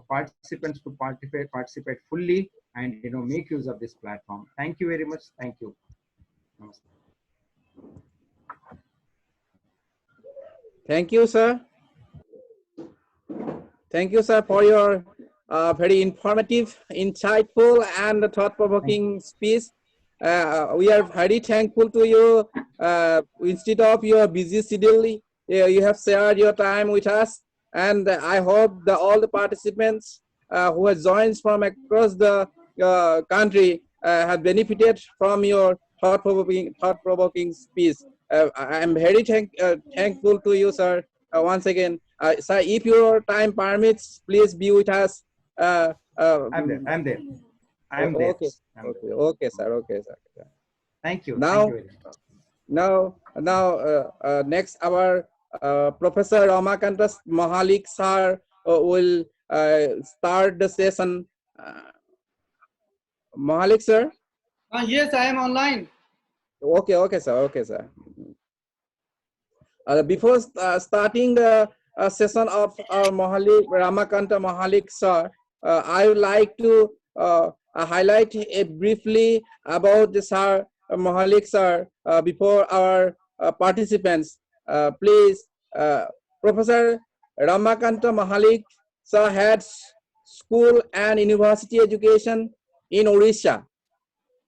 participants to participate fully and make use of this platform. Thank you very much. Thank you. Namaste. Thank you, sir. Thank you, sir, for your very informative, insightful, and thought-provoking speech. We are very thankful to you. Instead of your busy schedule, you have shared your time with us, and I hope that all the participants who have joined from across the country have benefited from your thought-provoking speech. I am very thankful to you, sir. Once again, sir, if your time permits, please be with us. I'm there. I'm there. I'm there. Okay. I'm there. Okay, sir. Okay, sir. Thank you. Now, Thank you very much. Next, our Professor Ramakanta Mahalik sir will start the session. Mahalik sir. Yes, I am online. Okay, sir. Okay, sir. Before starting the session of our Ramakanta Mahalik sir, I would like to highlight briefly about the sir Mahalik sir before our participants. Please, Professor Ramakanta Mahalik sir had school and university education in Odisha.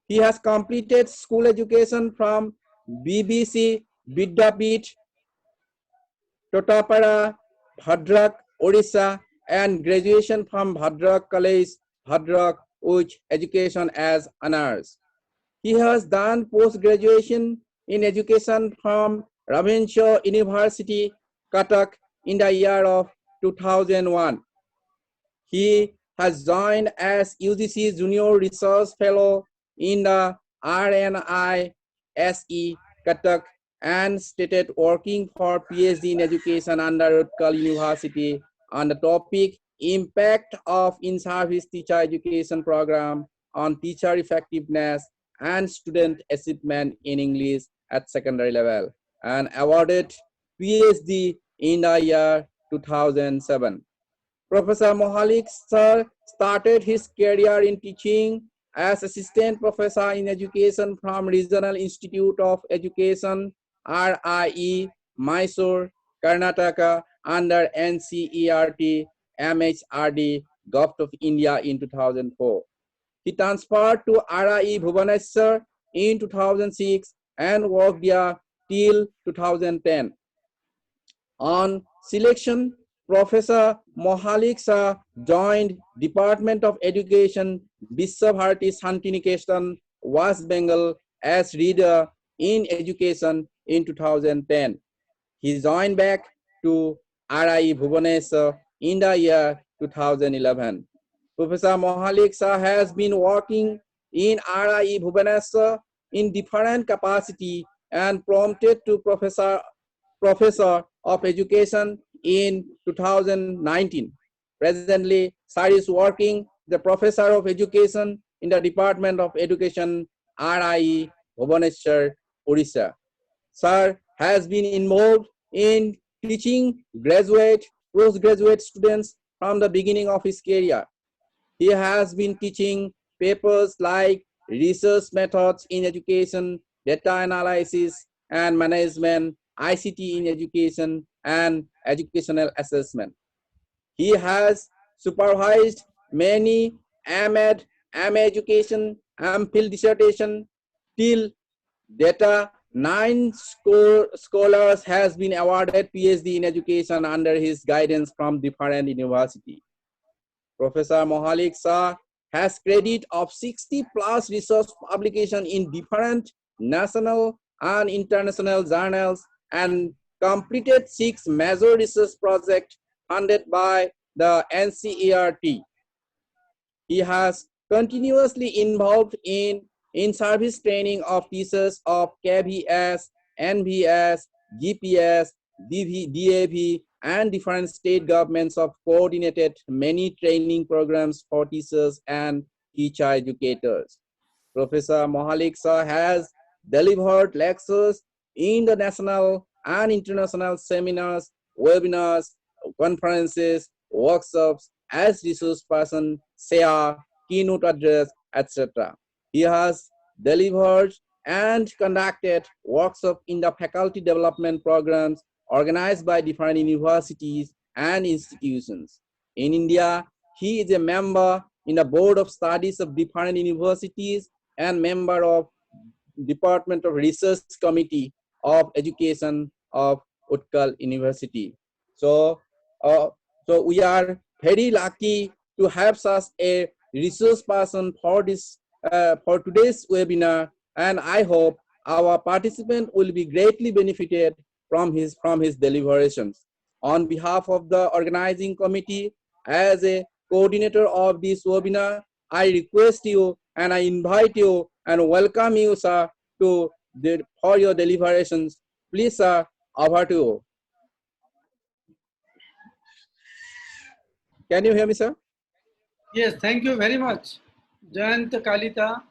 He has completed school education from BBC Vidyapith, Totapara, Bhadrak, Odisha, and graduation from Bhadrak College, Bhadrak, with education as honors. He has done post-graduation in education from Ravenshaw University, Cuttack, in the year of 2001. He has joined as UGC Junior Research Fellow in the RNISE, Cuttack, and started working for PhD in education under Utkal University on the topic Impact of In-Service Teacher Education Program on Teacher Effectiveness and Student Achievement in English at secondary level, and awarded PhD in the year 2007. Professor Mahalik sir started his career in teaching as assistant professor in education from Regional Institute of Education, RIE, Mysore, Karnataka, under NCERT, MHRD, Government of India in 2004. He transferred to RIE Bhubaneswar in 2006 and worked there till 2010. On selection, Professor Mahalik sir joined Department of Education, Visva-Bharati Shantiniketan, West Bengal, as reader in education in 2010. He joined back to RIE Bhubaneswar in the year 2011. Professor Mahalik sir has been working in RIE Bhubaneswar in different capacity and promoted to Professor of Education in 2019. Presently, sir is working the Professor of Education in the Department of Education, RIE Bhubaneswar, Odisha. Sir has been involved in teaching graduate, postgraduate students from the beginning of his career. He has been teaching papers like research methods in education, data analysis and management, ICT in education, and educational assessment. He has supervised many AMED, MA education, MPhil dissertation. Till data, 9 scholars has been awarded PhD in education under his guidance from different universities. Professor Mahalik sir has credit of 60 plus research publication in different national and international journals and completed 6 major research projects funded by the NCERT. He has continuously involved in service training of teachers of KVS, NVS, GPS, DAV, and different state governments of coordinated many training programs for teachers and teacher educators. Professor Mahalik sir has delivered lectures in the national and international seminars, webinars, conferences, workshops, as resource person, share, keynote address, etc. He has delivered and conducted workshops in the faculty development programs organized by different universities and institutions. In India, he is a member in the board of studies of different universities and member of Department of Research Committee of Education of Utkal University. So, uh, so we are very lucky to have such a resource person for this for today's webinar, and I hope our participant will be greatly benefited from his deliberations. On behalf of the organizing committee, as a coordinator of this webinar, I request you and I invite you and welcome you, sir, for your deliberations. Please, sir, over to you. Can you hear me, sir? Yes, thank you very much, Jayant Kalita.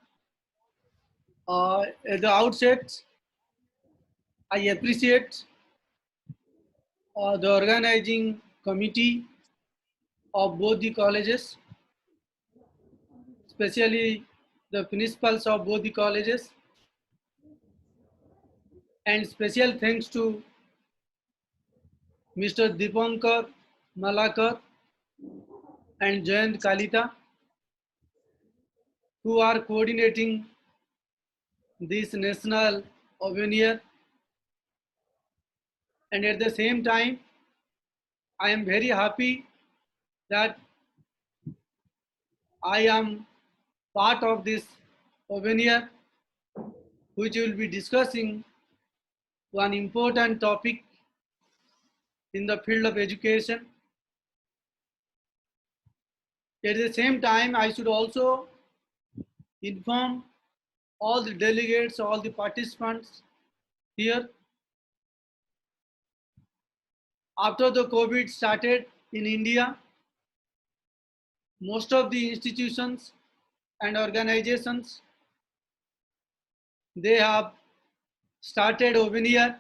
At the outset, I appreciate the organizing committee of both the colleges, especially the principals of both the colleges, and special thanks to Mr. Dipankar Malakar and Jayant Kalita, who are coordinating this national webinar. And at the same time, I am very happy that I am part of this webinar, which will be discussing one important topic in the field of education. At the same time, I should also inform all the delegates, all the participants here. After the COVID started in India, most of the institutions and organizations, they have started webinar,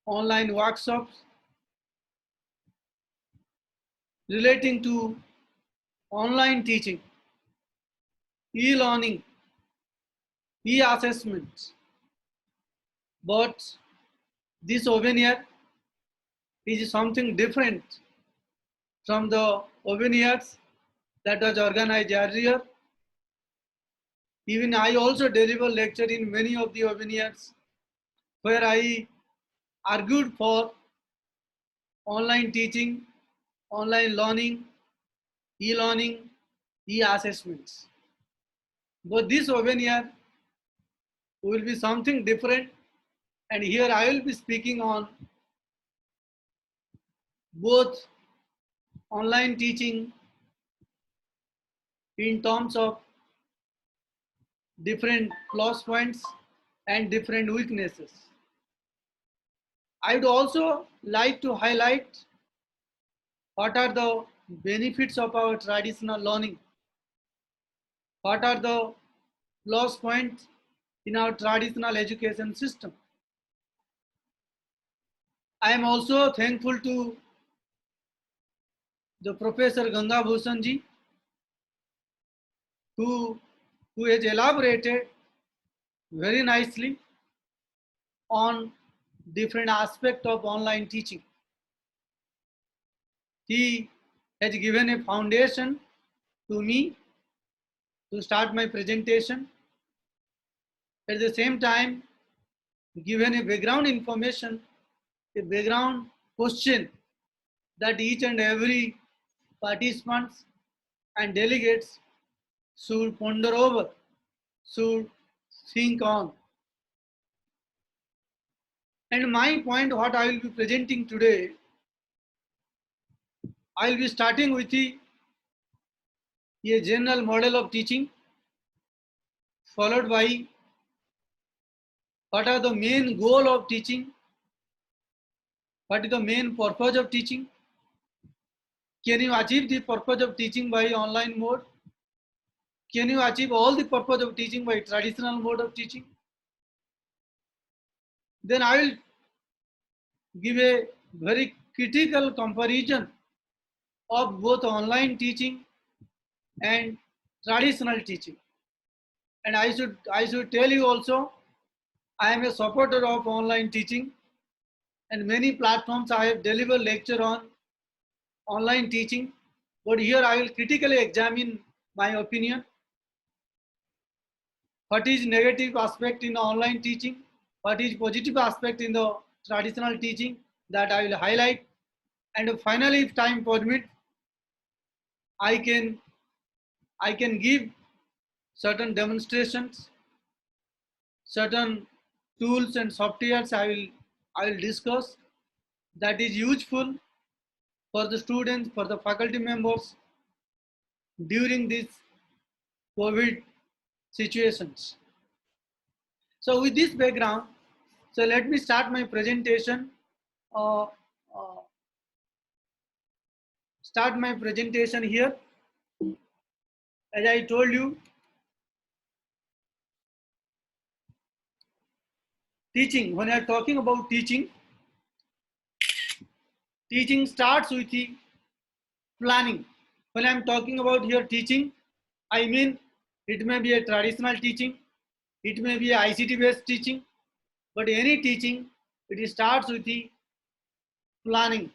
online workshops relating to online teaching, e-learning, e-assessments. But this webinar is something different from the webinars that was organized earlier. Even I also deliver lecture in many of the webinars where I argued for online teaching, online learning, e-learning, e-assessments. But this webinar will be something different, and here I will be speaking on both online teaching in terms of different plus points and different weaknesses. I would also like to highlight what are the benefits of our traditional learning, what are the plus points in our traditional education system. I am also thankful to the Professor Ganga Bhushan ji, who has elaborated very nicely on different aspects of online teaching. He has given a foundation to me to start my presentation. At the same time, given a background information, a background question that each and every participants and delegates should ponder over, should think on. And my point, what I will be presenting today, I will be starting with a general model of teaching, followed by what are the main goal of teaching, what is the main purpose of teaching, can you achieve the purpose of teaching by online mode, can you achieve all the purpose of teaching by traditional mode of teaching. Then I will give a very critical comparison of both online teaching and traditional teaching. And I should tell you also, I am a supporter of online teaching, and many platforms I have delivered lecture on online teaching, but here I will critically examine my opinion. What is negative aspect in the online teaching? What is positive aspect in the traditional teaching, that I will highlight. And finally, if time permit, I can give certain demonstrations, certain tools and softwares I will discuss that is useful for the students, for the faculty members during these COVID situations. So with this background, so let me start my presentation. Uh, uh, here. As I told you, teaching, when I am talking about teaching, teaching starts with the planning. When I am talking about here teaching, I mean it may be a traditional teaching, it may be a ICT based teaching, but any teaching, it starts with the planning.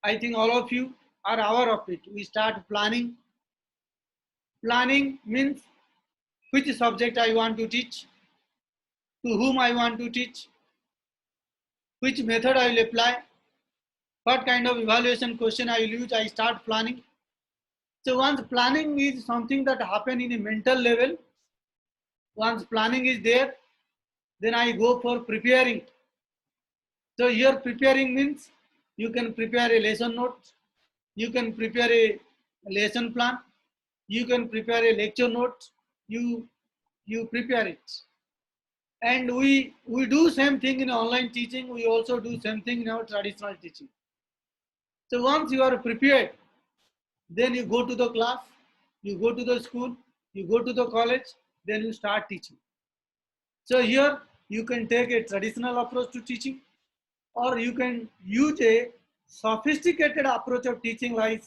I think all of you are aware of it. We start planning. Planning means which subject I want to teach, to whom I want to teach, which method I will apply, what kind of evaluation question I will use. I start planning. So once planning is something that happen in a mental level, once planning is there, then I go for preparing. So here preparing means you can prepare a lesson note, you can prepare a lesson plan, you can prepare a lecture note, you prepare it. And we do same thing in online teaching, we also do same thing in our traditional teaching. So once you are prepared, then you go to the class, you go to the school, you go to the college, then you start teaching. So here you can take a traditional approach to teaching, or you can use a sophisticated approach of teaching like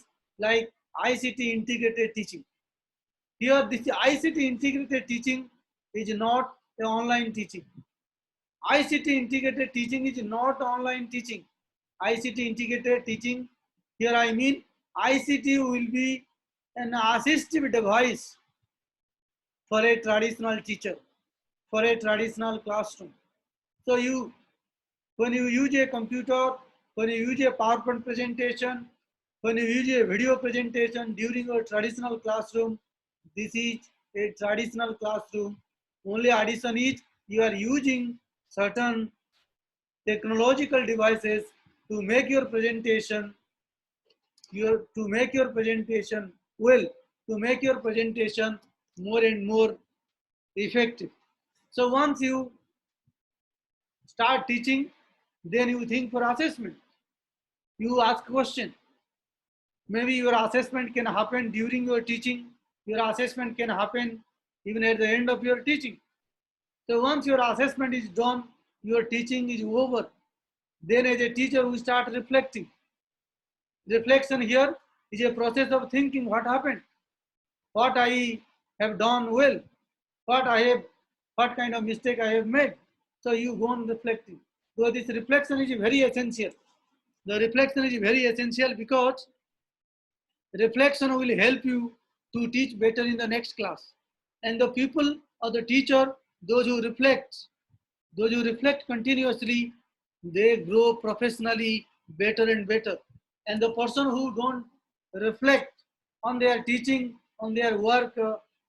ICT integrated teaching. Here this ICT integrated teaching is not the online teaching. ICT integrated teaching is not online teaching. ICT integrated teaching, here I mean ICT will be an assistive device for a traditional teacher, for a traditional classroom. So when you use a computer, when you use a PowerPoint presentation, when you use a video presentation during your traditional classroom, this is a traditional classroom. Only addition is you are using certain technological devices to make your presentation, to make your presentation well, to make your presentation more and more effective. So once you start teaching, then you think for assessment. You ask question. Maybe your assessment can happen during your teaching. Your assessment can happen even at the end of your teaching. So once your assessment is done, your teaching is over. Then as a teacher, we start reflecting. Reflection here is a process of thinking what happened, what I have done well, what kind of mistake I have made. So you go on reflecting. So this reflection is very essential. The reflection is very essential because reflection will help you to teach better in the next class. And the people or the teacher, those who reflect continuously, they grow professionally better and better. And the person who don't reflect on their teaching, on their work,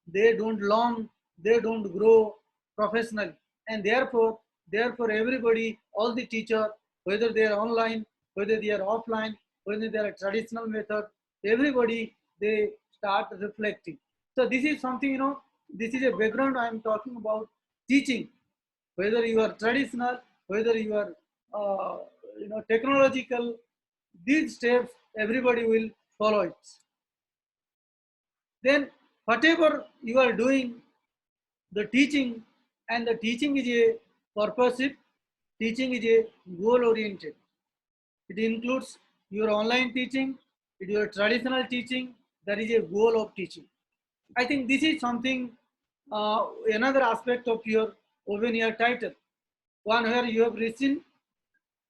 they don't learn, they don't grow professionally. And therefore everybody, all the teacher, whether they are online, whether they are offline, whether they are a traditional method, everybody, they start reflecting. So this is something, this is a background I am talking about teaching. Whether you are traditional, whether you are technological, these steps everybody will follow it. Then whatever you are doing, the teaching, and the teaching is a purposive, teaching is a goal oriented. It includes your online teaching, If you are traditional teaching, there is a goal of teaching. I think this is something, another aspect of your open your title. One where you have written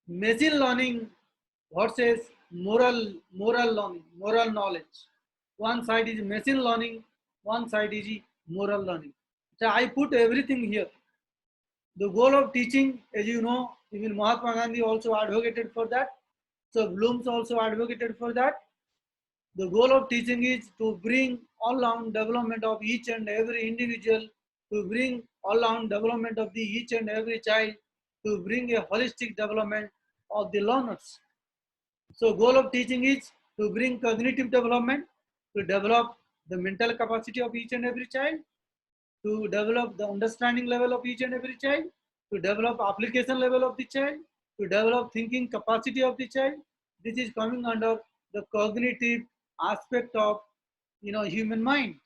machine learning versus moral learning, moral knowledge. One side is machine learning, one side is moral learning. So I put everything here. The goal of teaching, as you know, even Mahatma Gandhi also advocated for that. So Bloom's also advocated for that. The goal of teaching is to bring all-round development of each and every individual, to bring all-round development of the each and every child, to bring a holistic development of the learners. So goal of teaching is to bring cognitive development, to develop the mental capacity of each and every child, to develop the understanding level of each and every child, to develop application level of the child, to develop thinking capacity of the child. This is coming under the cognitive aspect of human mind.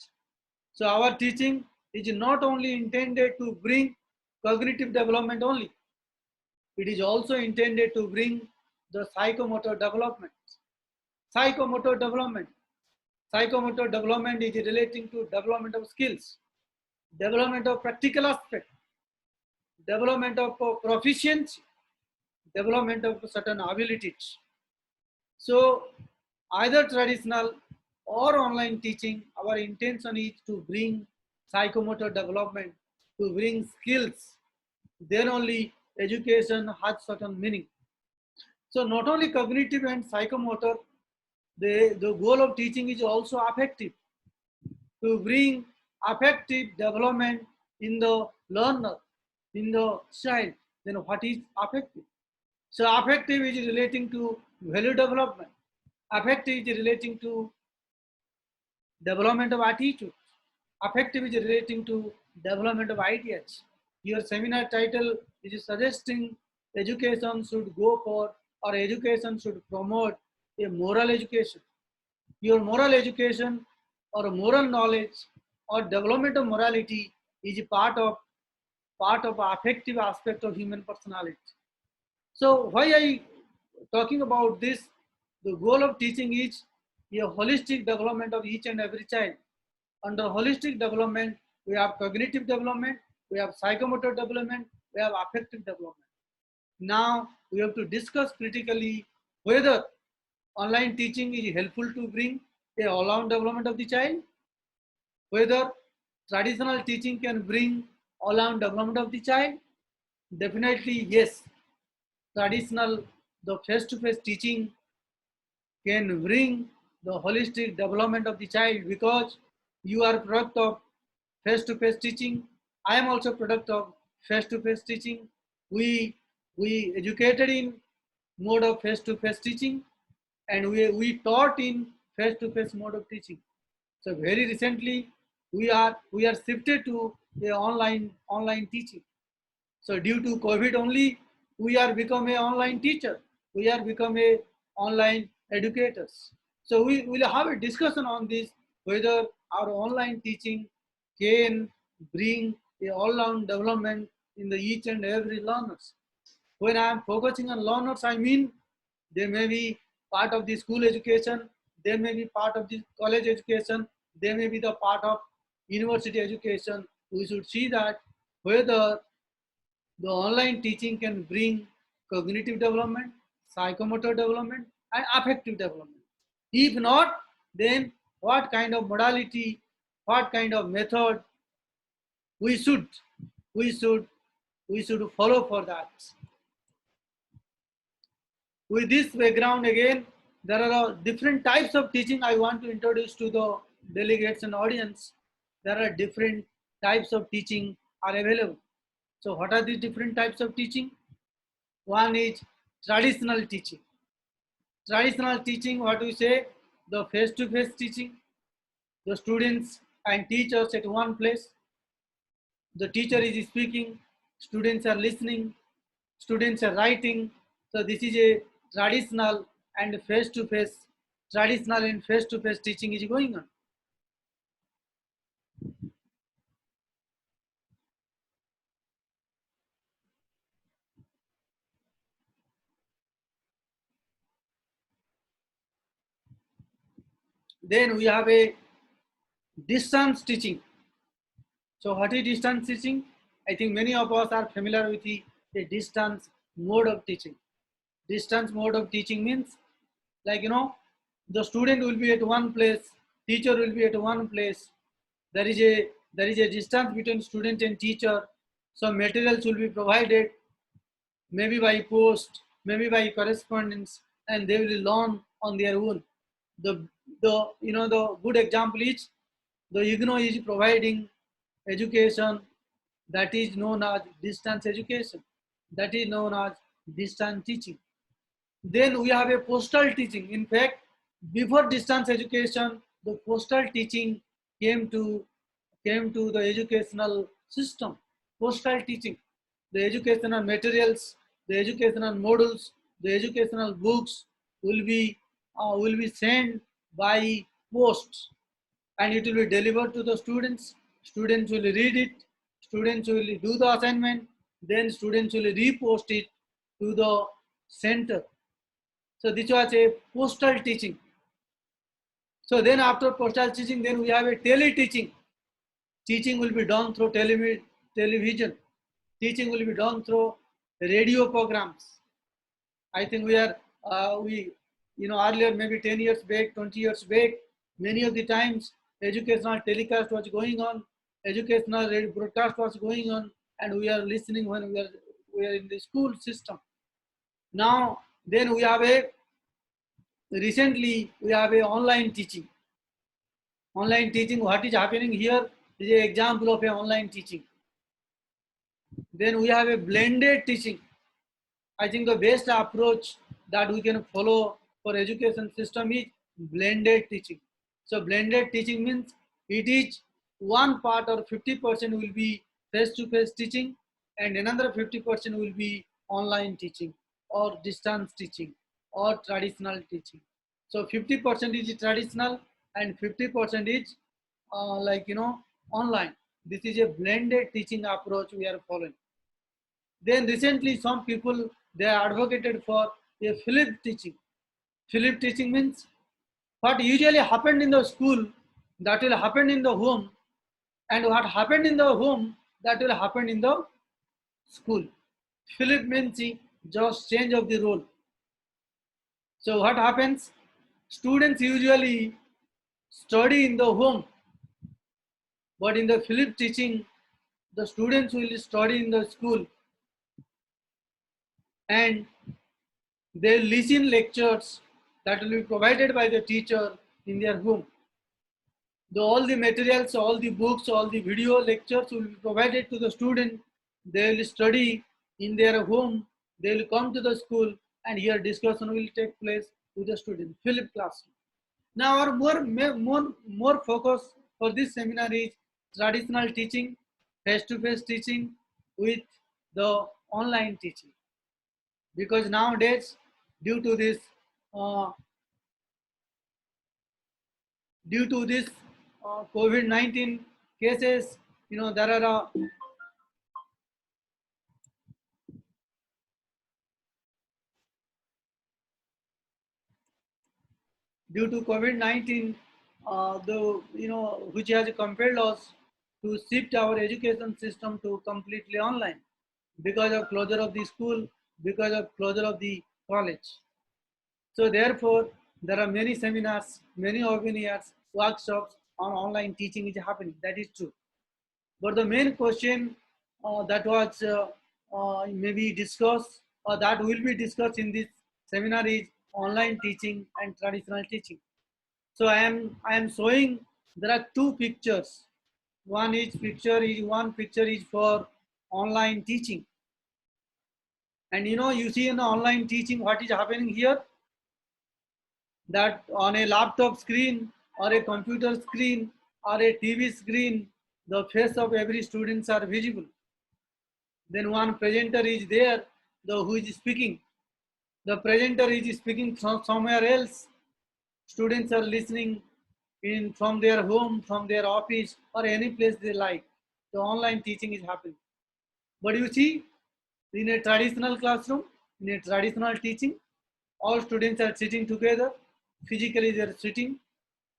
So our teaching is not only intended to bring cognitive development only, it is also intended to bring the psychomotor development. Psychomotor development. Psychomotor development is relating to development of skills, development of practical aspect, development of proficiency, development of certain abilities. So either traditional or online teaching, our intention is to bring psychomotor development, to bring skills. Then only education has certain meaning. So not only cognitive and psychomotor, the goal of teaching is also affective, to bring affective development in the learner, in the child. Then what is affective? So affective is relating to value development. Affective is relating to development of attitude. Affective is relating to development of ideas. Your seminar title is suggesting education should go for, or education should promote a moral education. Your moral education or moral knowledge or development of morality is part of affective aspect of human personality. So why I talking about this? The goal of teaching is a holistic development of each and every child. Under holistic development, we have cognitive development, we have psychomotor development, we have affective development. Now we have to discuss critically whether online teaching is helpful to bring a all-round development of the child, whether traditional teaching can bring all-round development of the child. Definitely yes, traditional, the face-to-face teaching can bring the holistic development of the child, because you are product of face-to-face teaching. I am also product of face-to-face teaching. We educated in mode of face-to-face teaching, and we taught in face-to-face mode of teaching. So very recently we are shifted to the online teaching. So due to COVID only, we are become a online teacher. We are become a online educators. So we will have a discussion on this, whether our online teaching can bring a all-round development in the each and every learners. When I am focusing on learners, I mean they may be part of the school education, they may be part of the college education, they may be the part of university education. We should see that whether the online teaching can bring cognitive development, psychomotor development, and affective development. If not, then what kind of modality, what kind of method we should we should we should follow for that. With this background again, there are different types of teaching I want to introduce to the delegates and audience. There are different types of teaching are available. So what are these different types of teaching? One is traditional teaching. Traditional teaching, what we say, the face-to-face teaching, the students and teachers at one place. The teacher is speaking, students are listening, students are writing. So this is a traditional and face-to-face, traditional and face-to-face teaching is going on. Then we have a distance teaching. So what is distance teaching? I think many of us are familiar with the distance mode of teaching. Distance mode of teaching means, like, the student will be at one place, teacher will be at one place. There is a distance between student and teacher. Some materials will be provided, maybe by post, maybe by correspondence, and they will learn on their own. The good example is the IGNOU is providing education that is known as distance education, that is known as distance teaching. Then we have a postal teaching. In fact, before distance education, the postal teaching came to the educational system. Postal teaching, the educational materials, the educational modules, the educational books will be sent by post, and it will be delivered to the students. Students will read it, students will do the assignment, then students will repost it to the center. So this was a postal teaching. So then after postal teaching, then we have a tele-teaching. Teaching will be done through television. Teaching will be done through radio programs. I think earlier, maybe 10 years back, 20 years back, many of the times educational telecast was going on, educational broadcast was going on, and we are listening when we are in the school system. Now, then recently we have a online teaching. Online teaching, what is happening here is an example of an online teaching. Then we have a blended teaching. I think the best approach that we can follow for education system is blended teaching. So blended teaching means it is one part or 50% will be face-to-face teaching, and another 50% will be online teaching or distance teaching or traditional teaching. So 50% is traditional and 50% is online. This is a blended teaching approach we are following. Then recently some people, they advocated for a flipped teaching. Flipped teaching means what usually happened in the school, that will happen in the home, and what happened in the home, that will happen in the school. Flip means just change of the role. So what happens? Students usually study in the home, but in the flip teaching, the students will study in the school, and they listen lectures that will be provided by the teacher in their home. All the materials, all the books, all the video lectures will be provided to the student. They will study in their home. They will come to the school, and here discussion will take place with the student. Flip classroom. Now our more focus for this seminar is traditional teaching, face-to-face teaching with the online teaching. Because nowadays, due to this COVID-19 cases, there are due to COVID-19, which has compelled us to shift our education system to completely online because of closure of the school, because of closure of the college. So therefore, there are many seminars, many webinars, workshops on online teaching is happening. That is true. But the main question that was maybe discussed, or that will be discussed in this seminar, is online teaching and traditional teaching. So I am showing there are two pictures. One picture is for online teaching. And you see in the online teaching what is happening here, that on a laptop screen or a computer screen or a TV screen, the face of every students are visible. Then one presenter is there, who is speaking. The presenter is speaking from somewhere else. Students are listening from their home, from their office, or any place they like. So online teaching is happening. But you see, in a traditional classroom, in a traditional teaching, all students are sitting together. Physically they are sitting.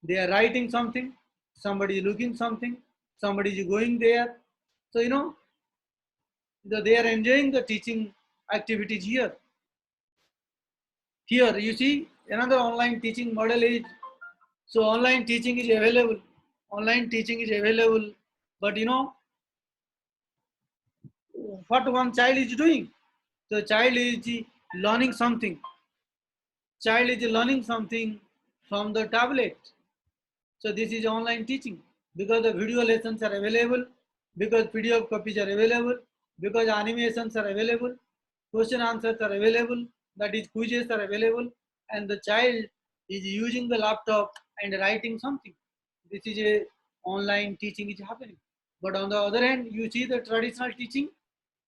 They are writing something, somebody is looking something, somebody is going there. So, they are enjoying the teaching activities here. Here, you see, another online teaching model is, so online teaching is available. Online teaching is available, but what one child is doing? The child is learning something. Child is learning something from the tablet. So this is online teaching because the video lessons are available, because PDF copies are available, because animations are available, question answers are available, that is quizzes are available, and the child is using the laptop and writing something. This is a online teaching is happening. But on the other hand, you see the traditional teaching.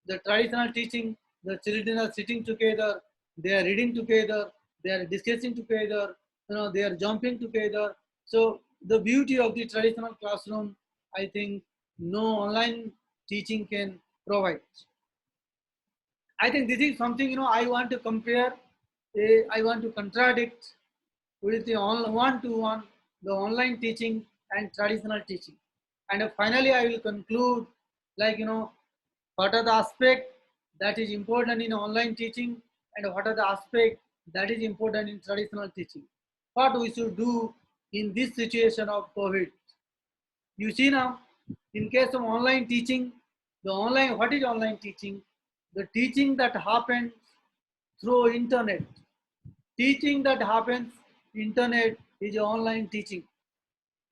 The traditional teaching, the children are sitting together, they are reading together, they are discussing together, they are jumping together. So the beauty of the traditional classroom, I think no online teaching can provide. I think this is something, I want to compare, I want to contradict with the one-to-one, the online teaching and traditional teaching. And finally, I will conclude, like, what are the aspects that is important in online teaching and what are the aspects that is important in traditional teaching. What we should do in this situation of COVID. You see now, in case of online teaching, what is online teaching? The teaching that happens through internet. Teaching that happens internet is online teaching.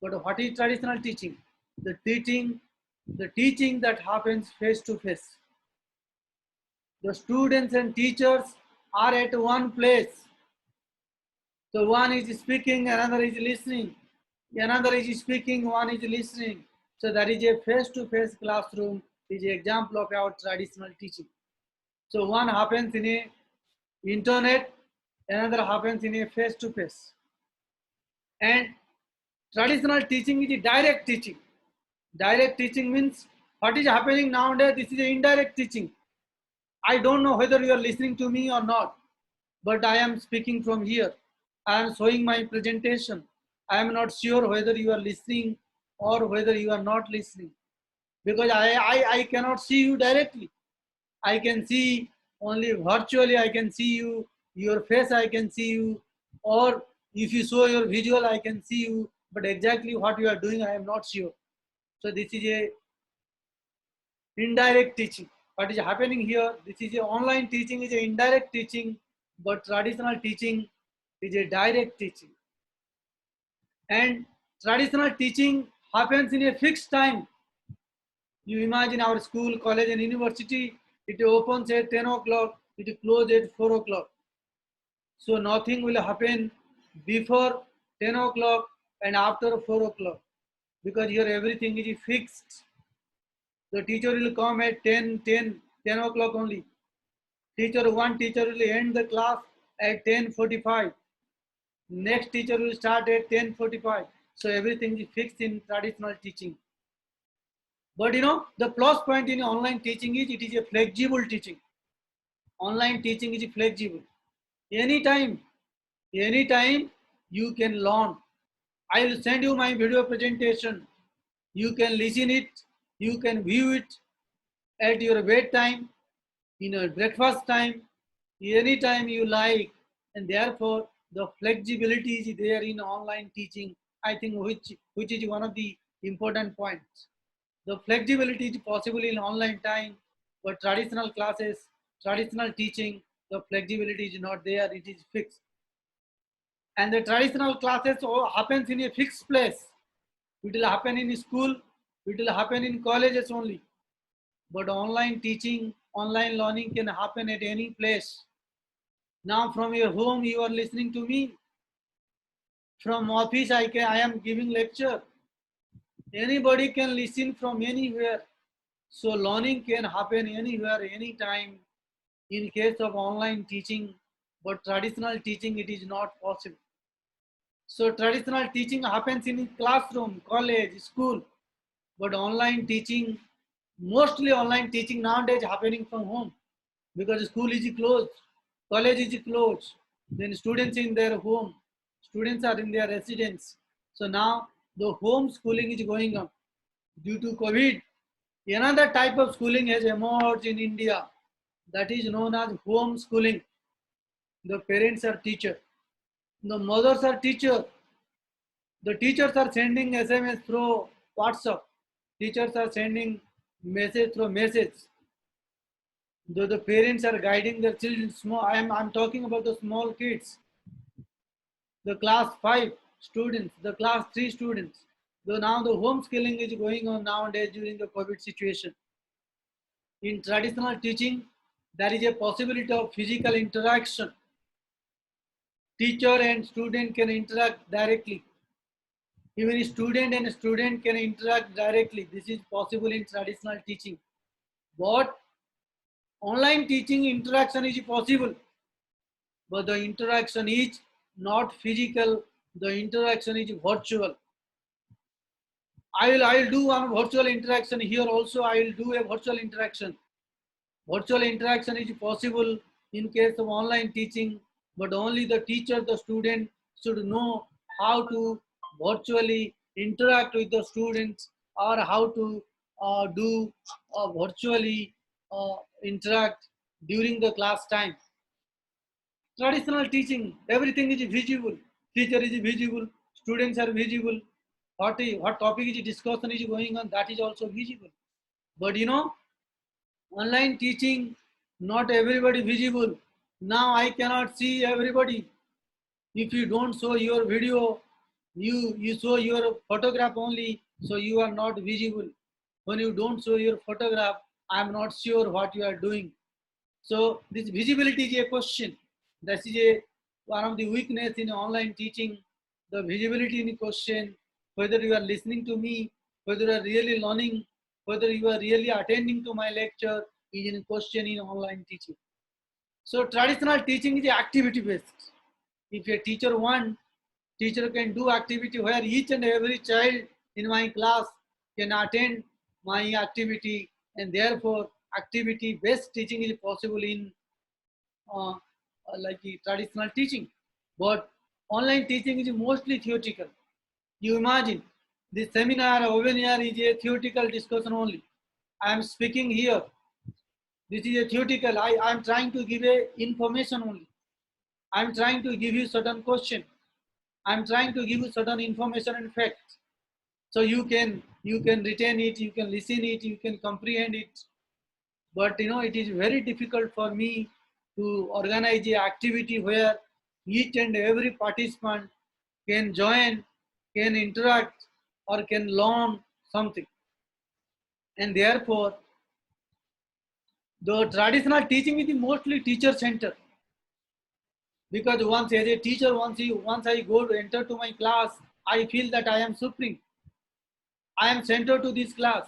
But what is traditional teaching? The teaching that happens face to face. The students and teachers are at one place. So one is speaking, another is listening. Another is speaking, one is listening. So that is a face-to-face classroom, is an example of our traditional teaching. So one happens in a internet, another happens in a face-to-face. And traditional teaching is a direct teaching. Direct teaching means what is happening nowadays, this is an indirect teaching. I don't know whether you are listening to me or not, but I am speaking from here. I am showing my presentation. I am not sure whether you are listening or whether you are not listening, because I cannot see you directly. I can see only virtually, I can see you, your face I can see you, or if you show your visual I can see you, but exactly what you are doing I am not sure. So this is a indirect teaching. What is happening here? This is a online teaching, is a indirect teaching, but traditional teaching is a direct teaching. And traditional teaching happens in a fixed time. You imagine our school, college, and university, it opens at 10 o'clock, it closes at 4 o'clock. So nothing will happen before 10 o'clock and after 4 o'clock, because here everything is fixed. The teacher will come at 10 o'clock only. One teacher will end the class at 10:45. Next teacher will start at 10:45. So everything is fixed in traditional teaching. But the plus point in online teaching is it is a flexible teaching. Online teaching is flexible. Anytime you can learn. I will send you my video presentation. You can listen it, you can view it at your bedtime, in your breakfast time, anytime you like, and therefore the flexibility is there in online teaching, I think, which is one of the important points. The flexibility is possible in online time, but traditional classes, traditional teaching, the flexibility is not there, it is fixed. And the traditional classes happens in a fixed place. It will happen in school, it will happen in colleges only. But online teaching, online learning can happen at any place. Now from your home, you are listening to me. From office, I am giving lecture. Anybody can listen from anywhere. So learning can happen anywhere, anytime in case of online teaching, but traditional teaching, it is not possible. So traditional teaching happens in classroom, college, school, but online teaching, mostly online teaching nowadays happening from home, because school is closed, college is closed, then students in their home, students are in their residence. So now the homeschooling is going on. Due to COVID, another type of schooling has emerged in India, that is known as homeschooling. The parents are teachers, the mothers are teachers, the teachers are sending SMS through WhatsApp, teachers are sending message through message. Though the parents are guiding their children, small, I'm talking about the small kids, the class 5 students, the class 3 students. Though now the homeschooling is going on nowadays during the COVID situation. In traditional teaching, there is a possibility of physical interaction. Teacher and student can interact directly. Even a student and a student can interact directly. This is possible in traditional teaching. But online teaching interaction is possible, but the interaction is not physical, the interaction is virtual. I will do one virtual interaction here also. I will do a virtual interaction. Virtual interaction is possible in case of online teaching, but only the teacher, the student should know how to virtually interact with the students, or how to do virtually interact during the class time. Traditional teaching, everything is visible. Teacher is visible, students are visible. What topic is discussion is going on, that is also visible. But you know, online teaching, not everybody visible. Now I cannot see everybody. If you don't show your video, you show your photograph only, so you are not visible. When you don't show your photograph, I am not sure what you are doing. So this visibility is a question. That is one of the weakness in online teaching. The visibility in question, whether you are listening to me, whether you are really learning, whether you are really attending to my lecture, is in question in online teaching. So traditional teaching is activity based. If a teacher wants, teacher can do activity where each and every child in my class can attend my activity, and therefore activity based teaching is possible in like the traditional teaching. But online teaching is mostly theoretical. You imagine this seminar or webinar is a theoretical discussion only. I am speaking here. This is a theoretical. I am trying to give a information only. I am trying to give you certain question. I am trying to give you certain information and facts. So you can retain it, you can listen it, you can comprehend it. But you know, it is very difficult for me to organize an activity where each and every participant can join, can interact, or can learn something. And therefore, the traditional teaching is mostly teacher centered. Because once as a teacher, once I go to enter to my class, I feel that I am supreme. I am centered to this class.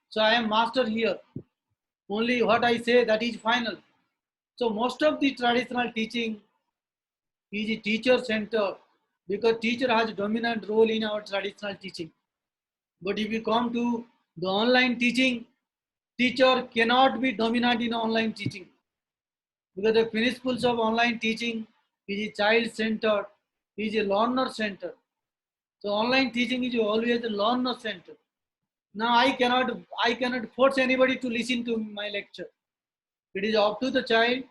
So I am master here. Only what I say, that is final. So most of the traditional teaching is teacher centered, because teacher has a dominant role in our traditional teaching. But if you come to the online teaching, teacher cannot be dominant in online teaching, because the principles of online teaching is child centered, is a learner centered. So online teaching is always a learner centered. Now I cannot force anybody to listen to my lecture. It is up to the child,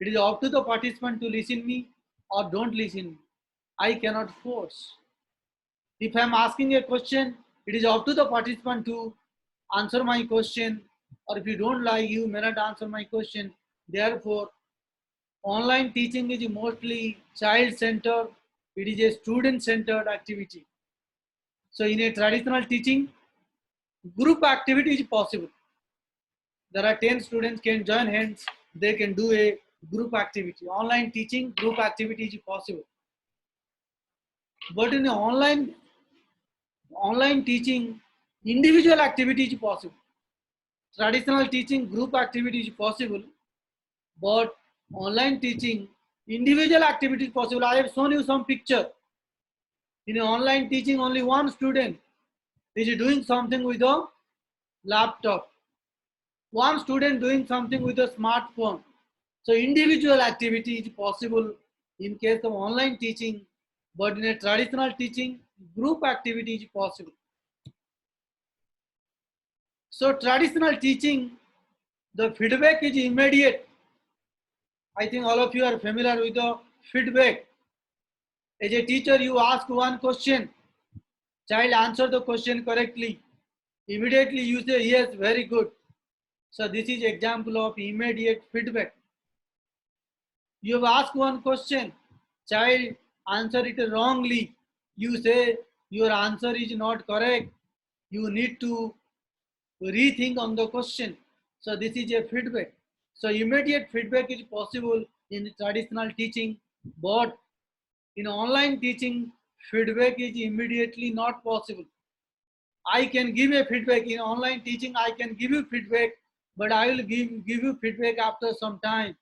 it is up to the participant to listen me or don't listen me. I cannot force. If I am asking a question, it is up to the participant to answer my question, or if you don't like, you may not answer my question. Therefore, online teaching is mostly child-centered, it is a student-centered activity. So in a traditional teaching, group activity is possible. There are 10 students can join hands, they can do a group activity. Online teaching, group activity is possible. But in online teaching, individual activity is possible. Traditional teaching, group activity is possible, but online teaching, individual activity is possible. I have shown you some picture. In online teaching, only one student is doing something with a laptop. One student doing something with a smartphone. So individual activity is possible in case of online teaching, but in a traditional teaching, group activity is possible. So traditional teaching, the feedback is immediate. I think all of you are familiar with the feedback. As a teacher, you ask one question, child answer the question correctly. Immediately you say, yes, very good. So this is example of immediate feedback. You have asked one question, child answer it wrongly. You say your answer is not correct. You need to rethink on the question. So this is a feedback. So immediate feedback is possible in traditional teaching, but in online teaching, feedback is immediately not possible. I can give a feedback in online teaching. I can give you feedback, but I will give you feedback after some time.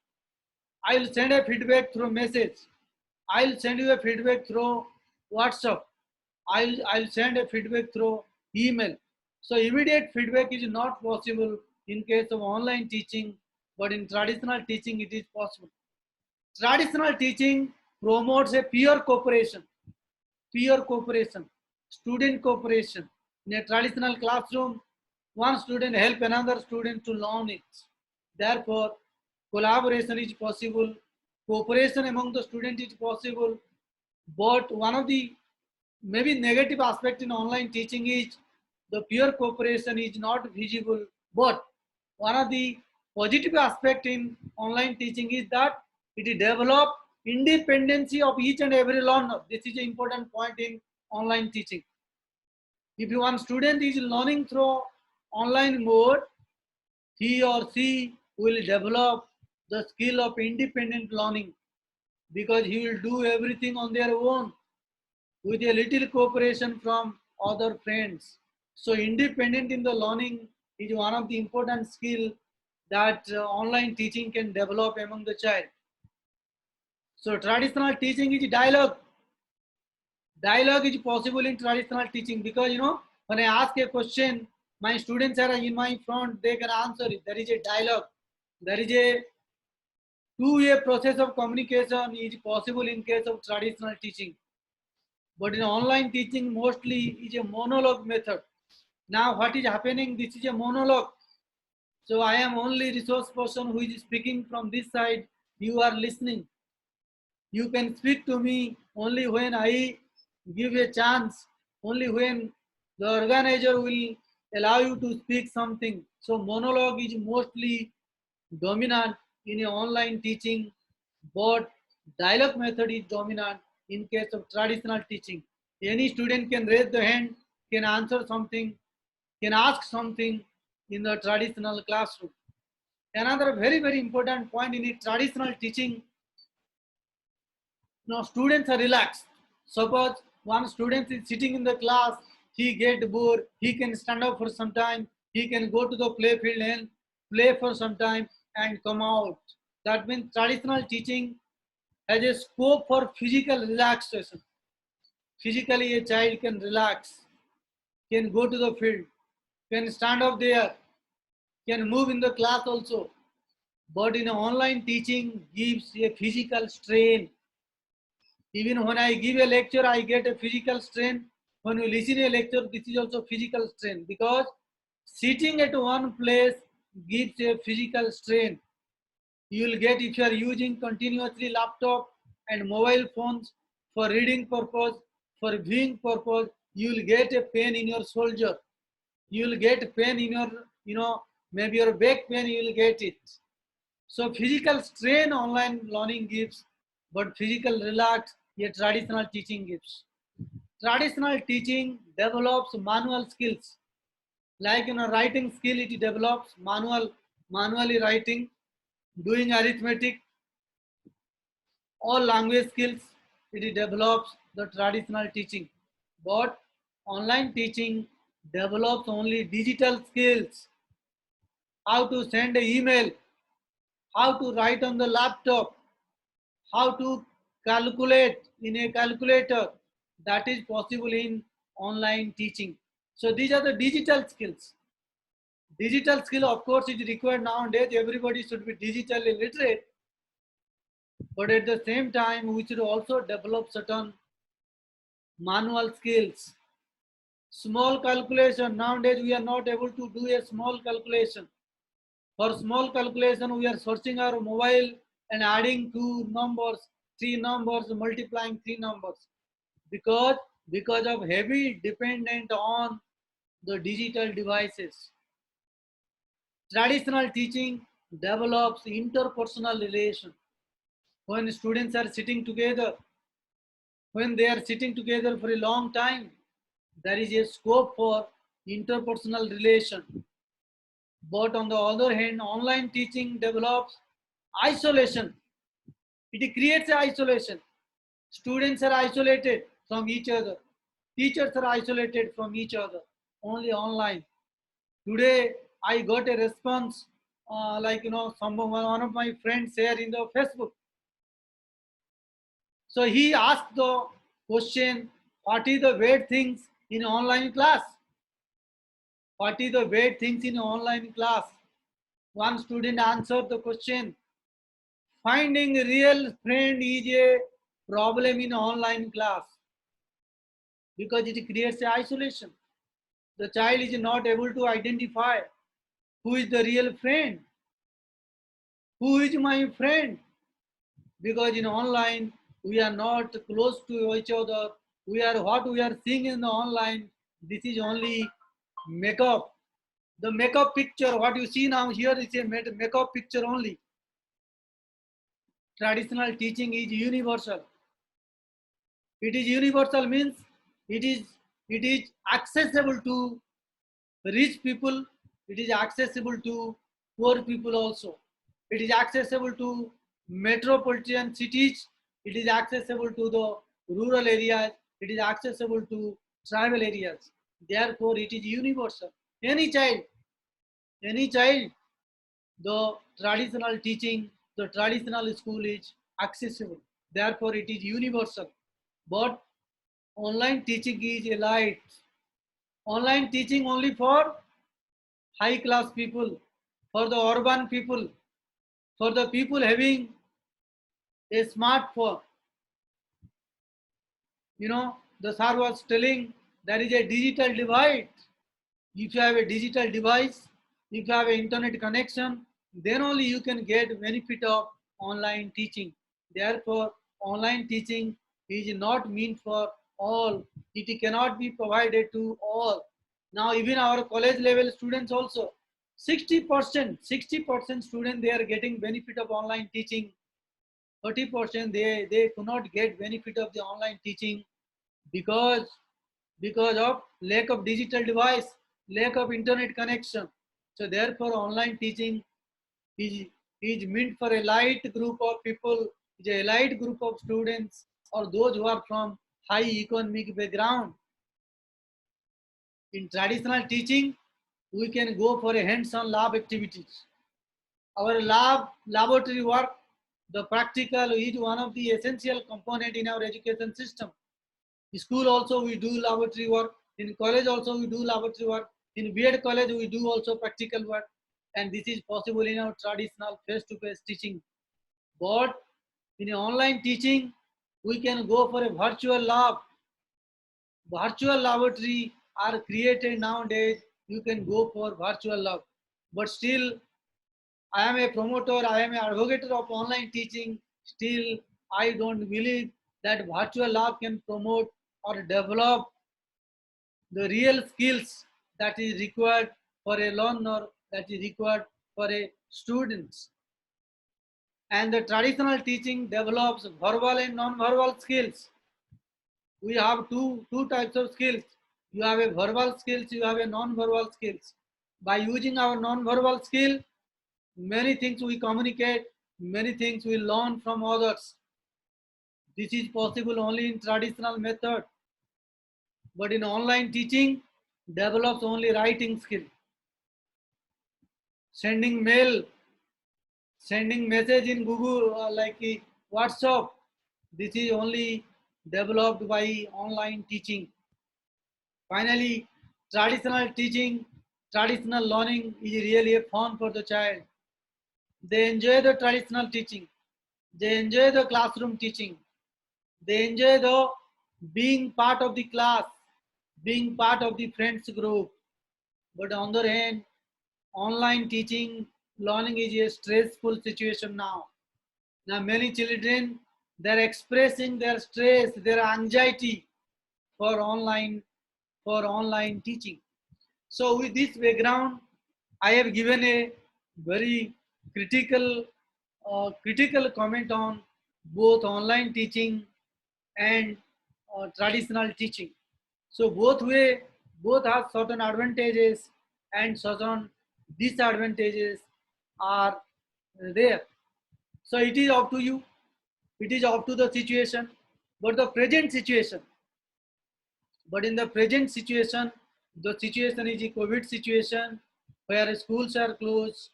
I will send a feedback through message. I will send you a feedback through WhatsApp. I'll send a feedback through email. So immediate feedback is not possible in case of online teaching, but in traditional teaching it is possible. Traditional teaching promotes a peer cooperation, student cooperation. In a traditional classroom, one student help another student to learn it. Therefore, collaboration is possible, cooperation among the students is possible, but one of the maybe negative aspect in online teaching is the peer cooperation is not visible. But one of the positive aspect in online teaching is that it develop independency of each and every learner. This is an important point in online teaching. If one student is learning through online mode, he or she will develop the skill of independent learning because he will do everything on their own with a little cooperation from other friends. So independent in the learning is one of the important skill that online teaching can develop among the child. So traditional teaching is dialogue. Dialogue is possible in traditional teaching because when I ask a question, my students are in my front, they can answer it. There is a dialogue. There is a two-way process of communication is possible in case of traditional teaching. But in online teaching, mostly is a monologue method. Now what is happening? This is a monologue. So I am only resource person who is speaking from this side. You are listening. You can speak to me only when I give a chance, only when the organizer will allow you to speak something. So monologue is mostly dominant in a online teaching, but dialogue method is dominant in case of traditional teaching. Any student can raise the hand, can answer something, can ask something in the traditional classroom. Another very, very important point in a traditional teaching, students are relaxed. Suppose one student is sitting in the class, he get bored, he can stand up for some time, he can go to the play field and play for some time and come out. That means traditional teaching has a scope for physical relaxation. Physically, a child can relax, can go to the field, can stand up there, can move in the class also. But in online teaching gives a physical strain. Even when I give a lecture, I get a physical strain. When we listen to a lecture, this is also physical strain because sitting at one place gives a physical strain. You will get, if you are using continuously laptop and mobile phones for reading purpose, for viewing purpose, you will get a pain in your shoulder. You will get pain in your, maybe your back pain, you will get it. So physical strain online learning gives, but physical relax, a traditional teaching gives. Traditional teaching develops manual skills. Like writing skill, it develops manually writing, doing arithmetic, all language skills, it develops the traditional teaching. But online teaching develops only digital skills. How to send an email, how to write on the laptop, how to calculate in a calculator, that is possible in online teaching. So these are the digital skills. Digital skill, of course, is required nowadays. Everybody should be digitally literate. But at the same time, we should also develop certain manual skills, small calculation. Nowadays we are not able to do a small calculation. For small calculation, we are searching our mobile and adding two numbers, three numbers, multiplying three numbers, because of heavy dependent on the digital devices. Traditional teaching develops interpersonal relation. When students are sitting together, when they are sitting together for a long time, there is a scope for interpersonal relation. But on the other hand, online teaching develops isolation. It creates isolation. Students are isolated from each other. Teachers are isolated from each other. Only online. Today, I got a response like, one of my friends share in the Facebook. So he asked the question, what is the weird things in online class? What is the weird things in online class? One student answered the question, finding a real friend is a problem in online class because it creates isolation. The child is not able to identify who is the real friend, who is my friend, because in online we are not close to each other. What we are seeing in the online, this is only makeup. The makeup picture, what you see now here is a makeup picture only. Traditional teaching is universal. It is universal means it is accessible to rich people. It is accessible to poor people also. It is accessible to metropolitan cities. It is accessible to the rural areas. It is accessible to tribal areas. Therefore, it is universal. Any child, the traditional teaching, the traditional school is accessible. Therefore, it is universal. But online teaching is elite. Online teaching only for high class people, for the urban people, for the people having a smartphone. The sir was telling there is a digital divide. If you have a digital device, if you have an internet connection, then only you can get benefit of online teaching. Therefore, online teaching is not meant for all. It cannot be provided to all. Now, even our college level students also, 60% students, they are getting benefit of online teaching. 30% they could not get benefit of the online teaching because of lack of digital device, lack of internet connection. So therefore, online teaching is meant for a light group of people, is a light group of students, or those who are from high economic background. In traditional teaching, we can go for a hands-on lab activities. Our laboratory work, the practical is one of the essential component in our education system. In school also we do laboratory work. In college also we do laboratory work. In B.Ed college we do also practical work. And this is possible in our traditional face-to-face teaching. But in online teaching, we can go for a virtual lab. Virtual laboratory are created nowadays. You can go for virtual lab. But still, I am a promoter, I am an advocate of online teaching. Still, I don't believe that virtual lab can promote or develop the real skills that is required for a learner, that is required for a student. And the traditional teaching develops verbal and non-verbal skills. We have two types of skills. You have a verbal skills, you have a non-verbal skills. By using our non-verbal skill, many things we communicate, many things we learn from others. This is possible only in traditional method. But in online teaching, develops only writing skill. Sending mail, sending message in Google, like WhatsApp, this is only developed by online teaching. Finally, traditional teaching, traditional learning is really a fun for the child. They enjoy the traditional teaching. They enjoy the classroom teaching. They enjoy the being part of the class, being part of the friends group. But on the other hand, online teaching, learning is a stressful situation now. Now many children, they're expressing their stress, their anxiety for online teaching. So with this background, I have given a very critical comment on both online teaching and traditional teaching. So both have certain advantages and certain disadvantages are there. So it is up to you. It is up to the situation. But in the present situation, the situation is a COVID situation where schools are closed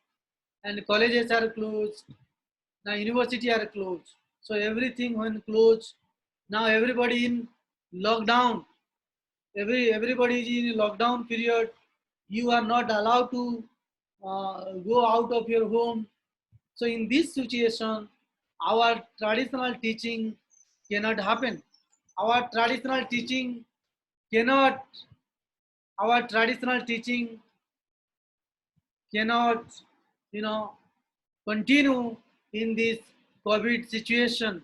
and colleges are closed. Now university are closed. So everything when closed, now everybody in lockdown. Everybody is in lockdown period. You are not allowed to go out of your home. So in this situation, our traditional teaching cannot happen. Our traditional teaching cannot. Our traditional teaching cannot, you know, continue in this COVID situation.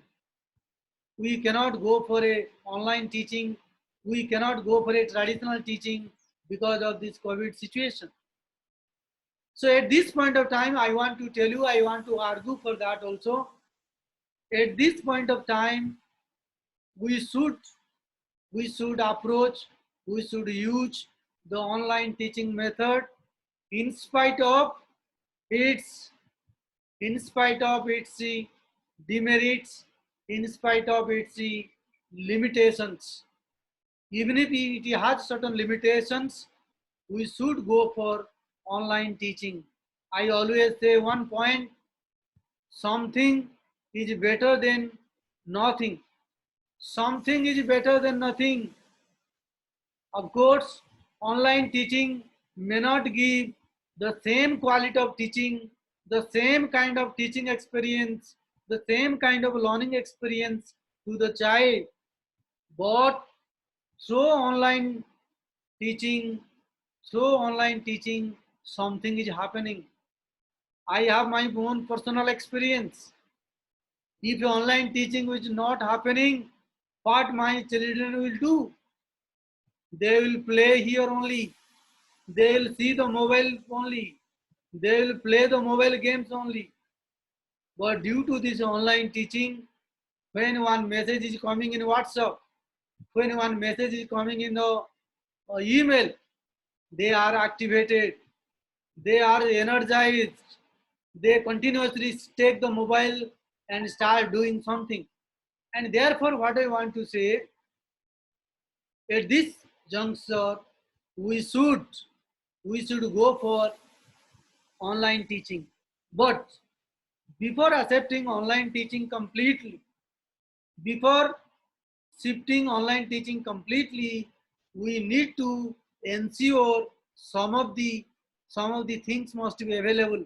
We cannot go for a online teaching. We cannot go for a traditional teaching because of this COVID situation. So at this point of time, I want to tell you, I want to argue for that also. At this point of time, we should approach, we should use the online teaching method in spite of its demerits, in spite of its limitations. Even if it has certain limitations, we should go for online teaching. I always say one point, something is better than nothing. Something is better than nothing. Of course, online teaching may not give the same quality of teaching, the same kind of teaching experience, the same kind of learning experience to the child, but through online teaching, something is happening. I have my own personal experience. If online teaching is not happening, what my children will do? They will play here only. They will see the mobile only. They will play the mobile games only. But due to this online teaching, when one message is coming in WhatsApp, when one message is coming in the email, they are activated. They are energized. They continuously take the mobile and start doing something. And therefore, what I want to say, at this juncture, we should go for online teaching. But before accepting online teaching completely, before shifting online teaching completely, we need to ensure some of the things must be available.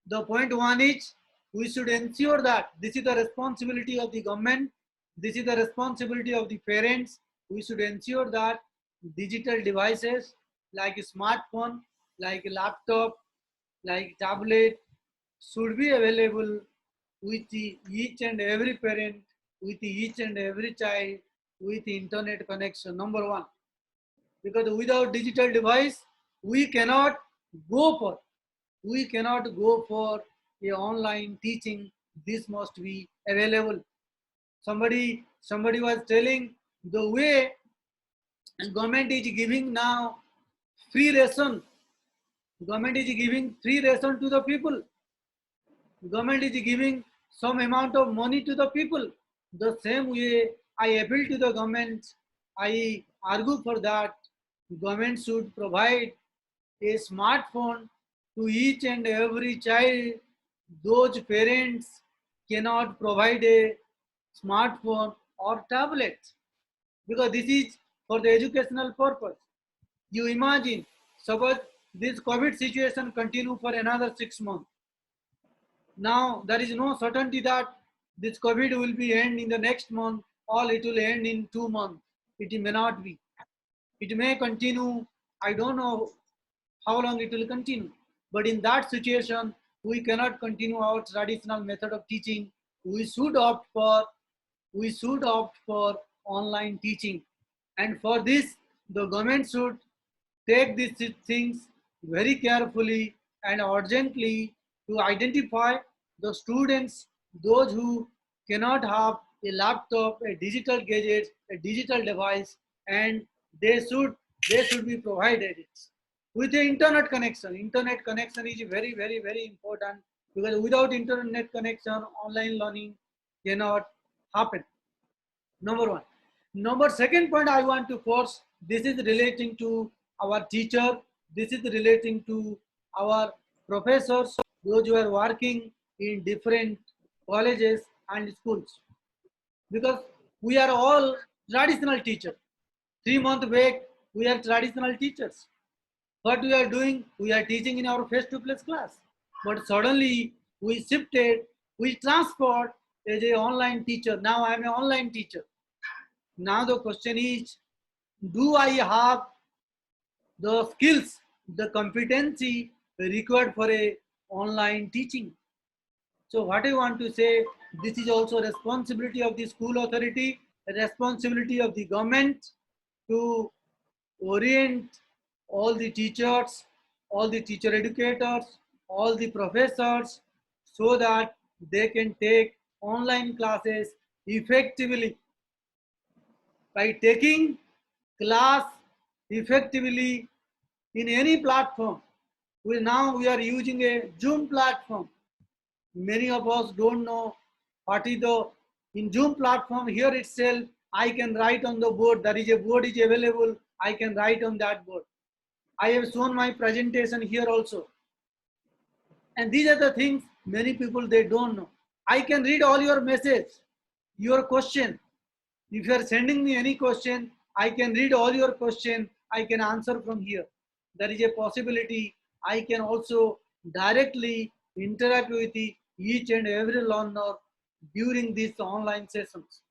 The point one is, we should ensure that this is the responsibility of the government, this is the responsibility of the parents. We should ensure that digital devices like a smartphone, like a laptop, like tablet should be available with each and every parent, with each and every child, with internet connection, number one. Because without digital device, we cannot go for a online teaching. This must be available. Somebody was telling the way government is giving now free ration. Government is giving free ration to the people. Government is giving some amount of money to the people. The same way I appeal to the government, I argue for that. Government should provide a smartphone to each and every child. Those parents cannot provide a smartphone or tablet because this is for the educational purpose. You imagine, suppose this COVID situation continue for another 6 months. Now there is no certainty that this COVID will be end in the next month all it will end in 2 months. It may not be. It may continue. I don't know how long it will continue. But in that situation, we cannot continue our traditional method of teaching. We should opt for online teaching. And for this, the government should take these things very carefully and urgently to identify the students, those who cannot have a laptop, a digital gadget, a digital device, and they should be provided it with the internet connection. Internet connection is very, very, very important, because without internet connection, online learning cannot happen. Number one. Number second point I want to force, this is relating to our teacher, this is relating to our professors, those who are working in different colleges and schools. Because we are all traditional teachers. 3 month back, we are traditional teachers. What we are doing, we are teaching in our face-to-face class. But suddenly we shifted, we transferred as a online teacher. Now I am an online teacher. Now the question is, do I have the skills, the competency required for a online teaching? So what I want to say, this is also responsibility of the school authority, a responsibility of the government to orient all the teachers, all the teacher educators, all the professors, so that they can take online classes effectively. By taking class effectively in any platform. Now we are using a Zoom platform. Many of us don't know what is the, in Zoom platform here itself, I can write on the board. There is a board is available. I can write on that board. I have shown my presentation here also. And these are the things many people, they don't know. I can read all your message, your question. If you are sending me any question, I can read all your question. I can answer from here. There is a possibility I can also directly interact with each and every learner during these online sessions.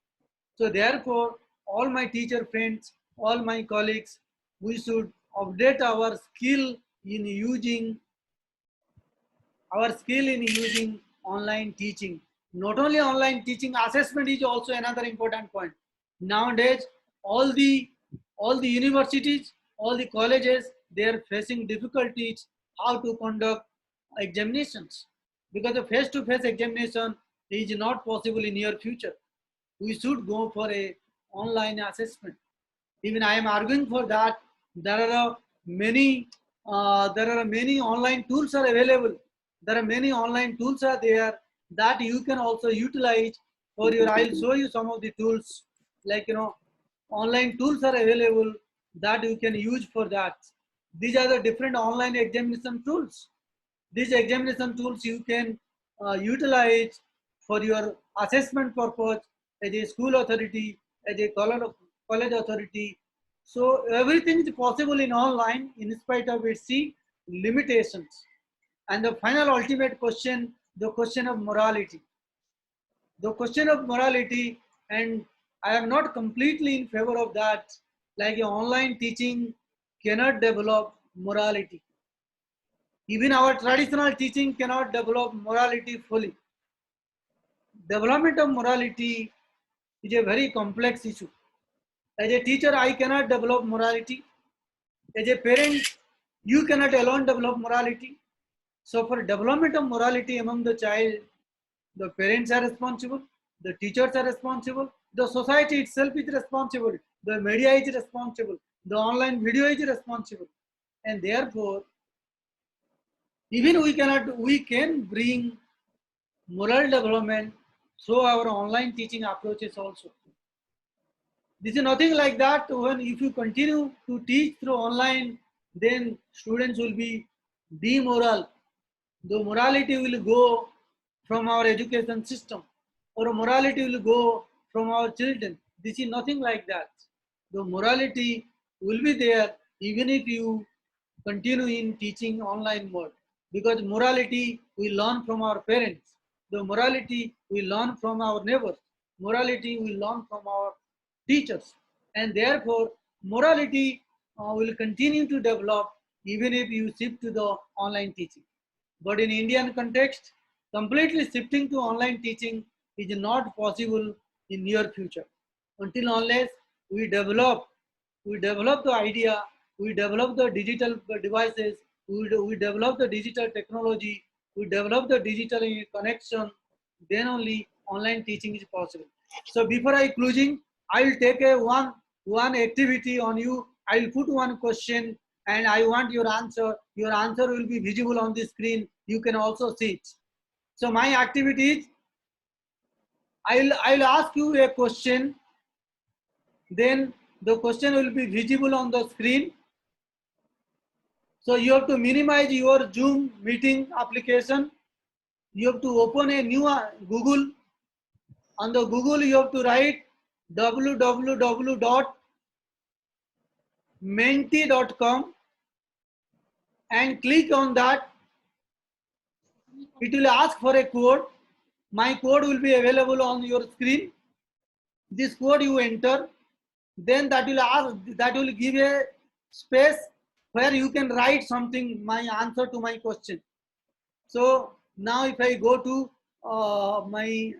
So therefore, all my teacher friends, all my colleagues, we should update our skill in using online teaching. Not only online teaching, assessment is also another important point. Nowadays, all the universities, all the colleges, they are facing difficulties how to conduct examinations, because the face-to-face examination is not possible in near future. We should go for a online assessment. Even I am arguing for that. There are many online tools are available. There are many online tools are there that you can also utilize for your. I'll show you some of the tools, like online tools are available that you can use for that. These are the different online examination tools. These examination tools you can utilize for your assessment purpose as a school authority, as a college authority. So everything is possible in online in spite of its limitations. And the final ultimate question, the question of morality. The question of morality, and I am not completely in favor of that, like online teaching cannot develop morality. Even our traditional teaching cannot develop morality fully. Development of morality is a very complex issue. As a teacher, I cannot develop morality. As a parent, you cannot alone develop morality. So for development of morality among the child, the parents are responsible, the teachers are responsible, the society itself is responsible, the media is responsible, the online video is responsible. And therefore, even we can bring moral development through our online teaching approaches also. This is nothing like that. When if you continue to teach through online, then students will be demoral. The morality will go from our education system, or morality will go from our children. This is nothing like that. The morality will be there even if you continue in teaching online mode, because morality we learn from our parents. The morality we learn from our neighbors. morality we learn from our teachers, and therefore morality will continue to develop even if you shift to the online teaching. But in Indian context, completely shifting to online teaching is not possible in near future until unless we develop the idea, we develop the digital devices, we develop the digital technology, we develop the digital connection, then only online teaching is possible. So before I closing, I will take a one activity on you. I will put one question and I want your answer. Your answer will be visible on the screen. You can also see it. So my activity is I'll ask you a question, then the question will be visible on the screen. So you have to minimize your Zoom meeting application. You have to open a new Google. On the Google, you have to write www.menti.com and click on that. It will ask for a code. My code will be available on your screen. This code you enter, then that will give a space where you can write something, my answer to my question. So now if I go to my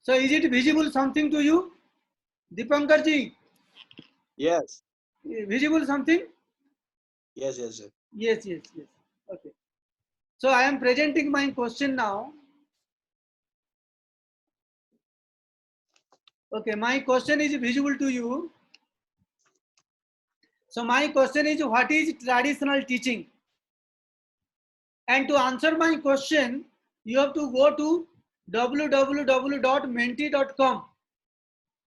so is it visible something to you, Dipankar ji? Yes, Visible something? yes, yes, sir. Yes. Okay. So I am presenting my question now. Okay, my question is visible to you. So my question is, what is traditional teaching? And to answer my question, you have to go to www.menti.com.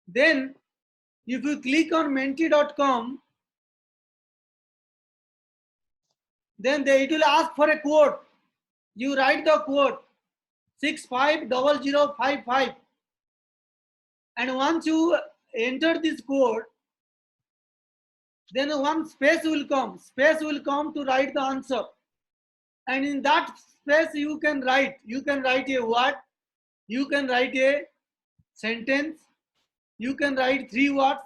Then if you click on menti.com, then it will ask for a code. You write the code 650055, and once you enter this code, then one space will come to write the answer, and in that space you can write a word, you can write a sentence, you can write 3 words.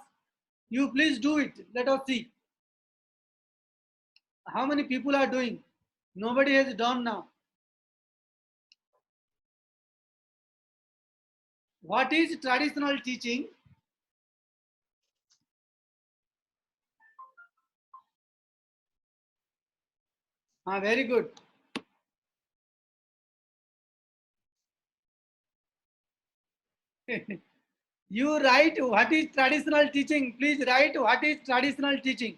You please do it. Let us see how many people are doing. Nobody has done now. What is traditional teaching? Very good. You write what is traditional teaching. Please write what is traditional teaching.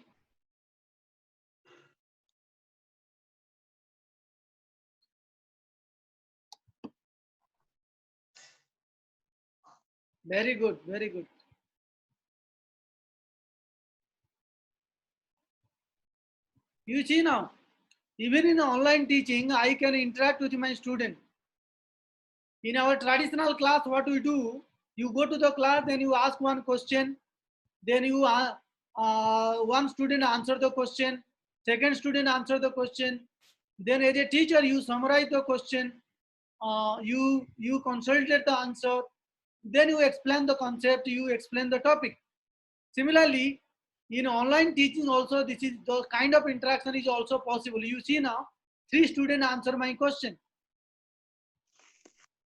Very good, very good. You see now, even in online teaching, I can interact with my student. In our traditional class, what we do, you go to the class, then you ask one question, then you one student answer the question, second student answer the question, then as a teacher you summarize the question, you consolidate the answer, then you explain the concept, you explain the topic. Similarly, in online teaching also, this is the kind of interaction is also possible. You see now, 3 students answer my question.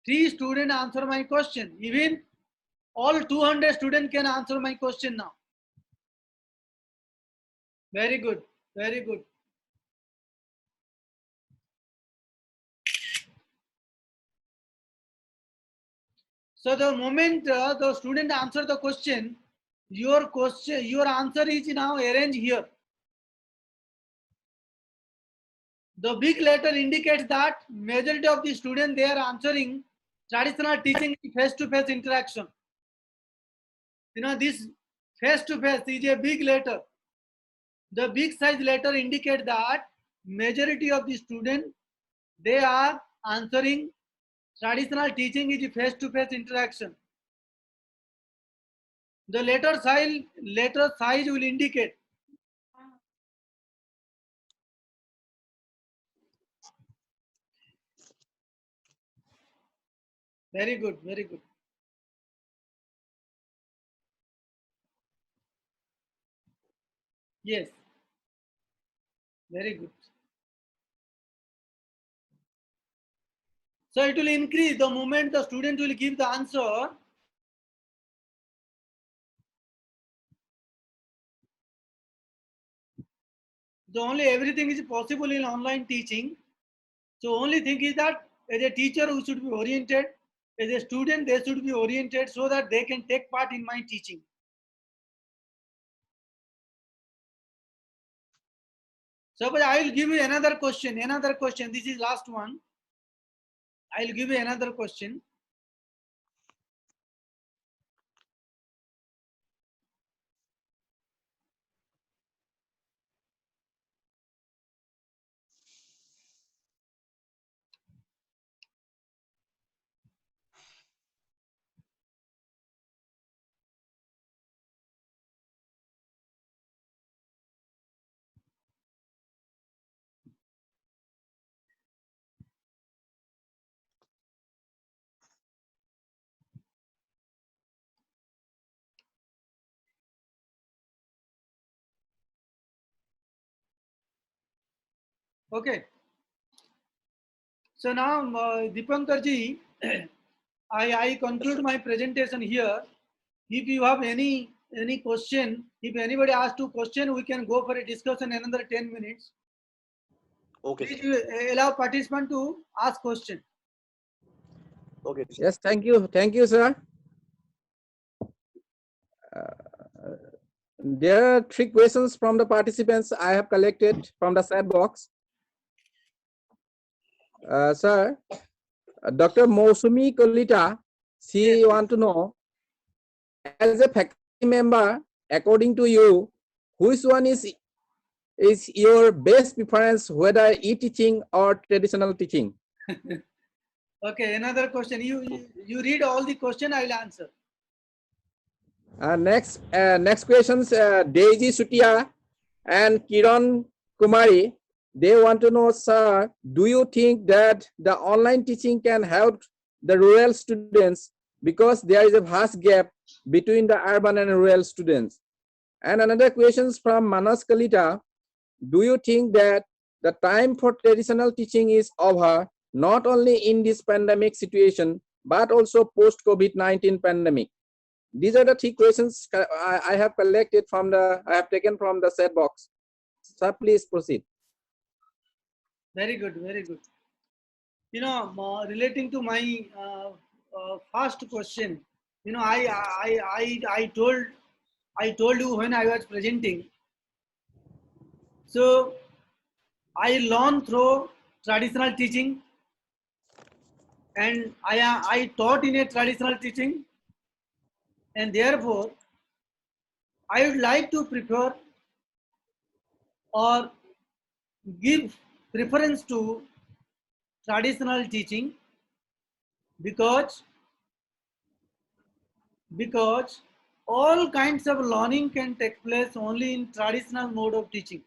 3 students answer my question. Even all 200 students can answer my question now. Very good, very good. So the moment the student answer the question, your question, your answer is now arranged here. The big letter indicates that majority of the students, they are answering traditional teaching face-to-face interaction. You know, this face-to-face is a big letter. The big size letter indicate that majority of the students, they are answering traditional teaching is face-to-face interaction. The letter size will indicate. Very good, very good. Yes, very good. So it will increase the moment the student will give the answer. The only everything is possible in online teaching. So only thing is that as a teacher who should be oriented, as a student they should be oriented so that they can take part in my teaching. Suppose I will give you another question. This is last one. I will give you another question. Okay. So now, Dipankar ji, I conclude my presentation here. If you have any question, if anybody asks to question, we can go for a discussion another 10 minutes. Okay, Please sir. allow participant to ask question. Okay, sir. Yes, thank you, sir. There are 3 questions from the participants I have collected from the chat box. Sir, Dr. Mosumi Kolita, she want to know, as a faculty member, according to you, which one is your best preference, whether e-teaching or traditional teaching? Okay, another question. You read all the question, I will answer. Next questions, Daisy Sutia and Kiran Kumari, they want to know, sir, do you think that the online teaching can help the rural students because there is a vast gap between the urban and rural students? And another question from Manas Kalita, do you think that the time for traditional teaching is over, not only in this pandemic situation, but also post-COVID-19 pandemic? These are the 3 questions I have collected from I have taken from the chat box. Sir, please proceed. Very good, very good. You know, relating to my first question, you know, I told you when I was presenting. So I learned through traditional teaching, and I taught in a traditional teaching, and therefore I would like to prefer or give preference to traditional teaching because all kinds of learning can take place only in traditional mode of teaching.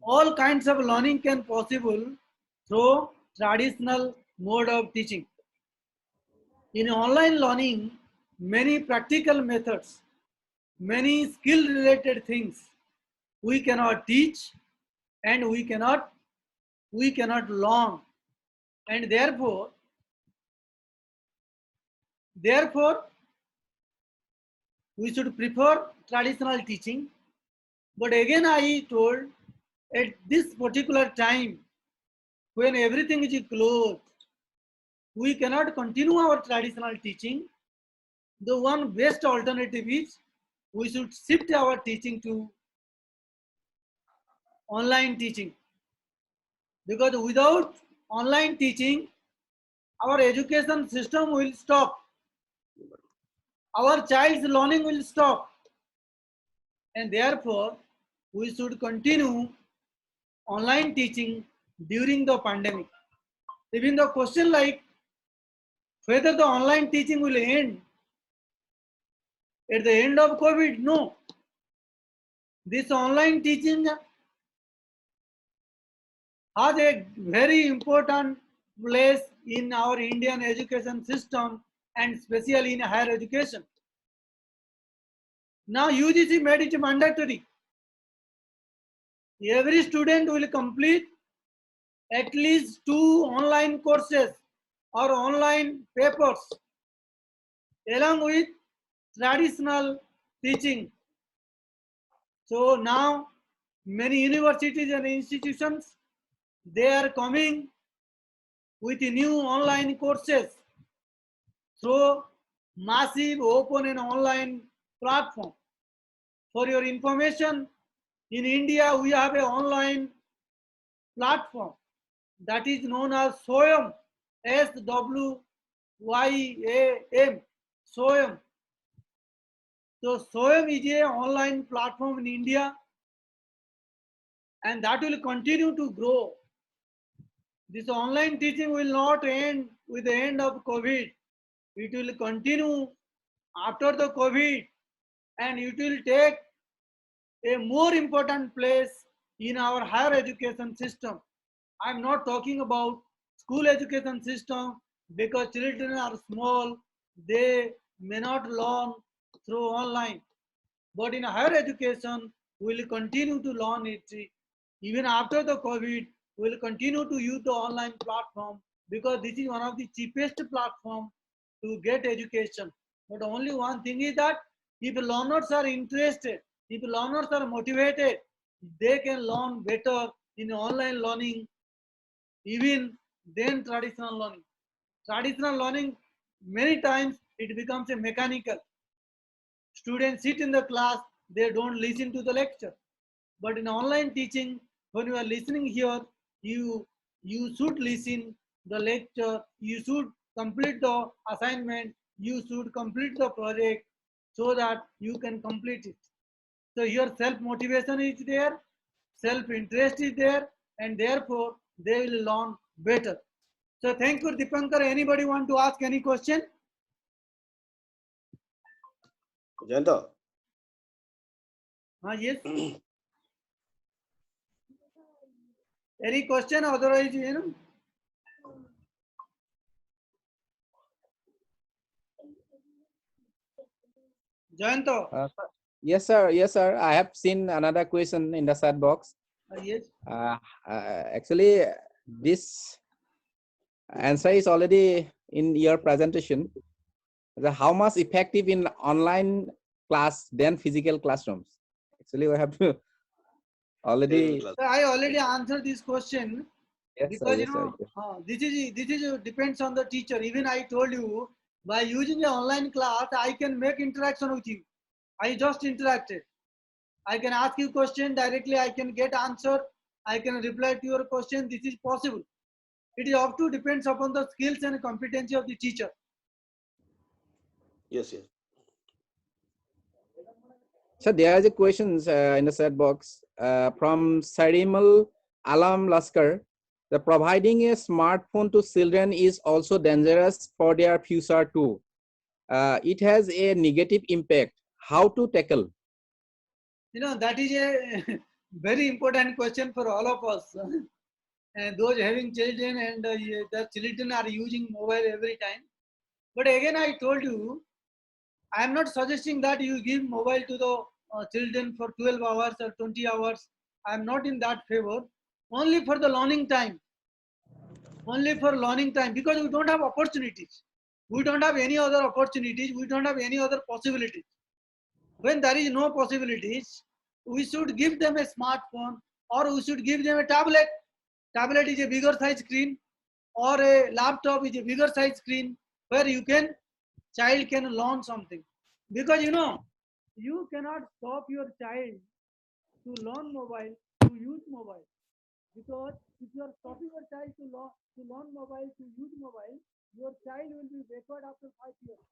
All kinds of learning can possible through traditional mode of teaching. In online learning, many practical methods, many skill related things we cannot teach and we cannot learn, and therefore we should prefer traditional teaching. But again I told, at this particular time when everything is closed, we cannot continue our traditional teaching. the one best alternative is we should shift our teaching to online teaching, because without online teaching our education system will stop, our child's learning will stop, and therefore we should continue online teaching during the pandemic. Even the question like whether the online teaching will end at the end of COVID, no. This online teaching has a very important place in our Indian education system, and especially in higher education. Now UGC made it mandatory. Every student will complete at least 2 online courses or online papers along with traditional teaching. So now many universities and institutions, they are coming with new online courses through massive open and online platform. For your information, in India we have an online platform that is known as SWAYAM, SWYAM, SWAYAM. So SWAYAM is an online platform in India, and that will continue to grow. This online teaching will not end with the end of COVID. It will continue after the COVID, and it will take a more important place in our higher education system. I'm not talking about school education system, because children are small, they may not learn through online. But in higher education, we will continue to learn it. Even after the COVID, we will continue to use the online platform, because this is one of the cheapest platform to get education. But only one thing is that if learners are interested, if learners are motivated, they can learn better in online learning even than traditional learning. Traditional learning, many times it becomes a mechanical. Students sit in the class, they don't listen to the lecture. But in online teaching, when you are listening here, you should listen the lecture, you should complete the assignment, you should complete the project so that you can complete it. So your self-motivation is there, self-interest is there, and therefore they will learn better. So thank you, Dipankar. Anybody want to ask any question? Jayanta, Yes. Any question? Otherwise, Jayanto. Yes, sir. Yes, sir. I have seen another question in the chat box. Yes. Actually, this answer is already in your presentation. How much effective in online class than physical classrooms? Actually, we have to already. I already answered this question. Yes, Because sir, yes, sir. this is depends on the teacher. Even I told you, by using an online class, I can make interaction with you. I just interacted. I can ask you question directly. I can get answer. I can reply to your question. This is possible. It is up to depends upon the skills and competency of the teacher. yes, yes. So there is a questions in the chat box from Sarimal Alam Laskar. The providing a smartphone to children is also dangerous for their future too. It has a negative impact. How to tackle? That is a very important question for all of us. And those having children, and the children are using mobile every time. But again, I told you, I am not suggesting that you give mobile to the children for 12 hours or 20 hours. I am not in that favor. Only for the learning time. Only for learning time, because we don't have opportunities. We don't have any other opportunities. We don't have any other possibilities. When there is no possibilities, we should give them a smartphone, or we should give them a tablet. Tablet is a bigger size screen, or a laptop is a bigger size screen, where you can child can learn something. Because you know, you cannot stop your child to learn mobile, to use mobile. Because if you are stopping your child to learn mobile, to use mobile, your child will be backward after 5 years.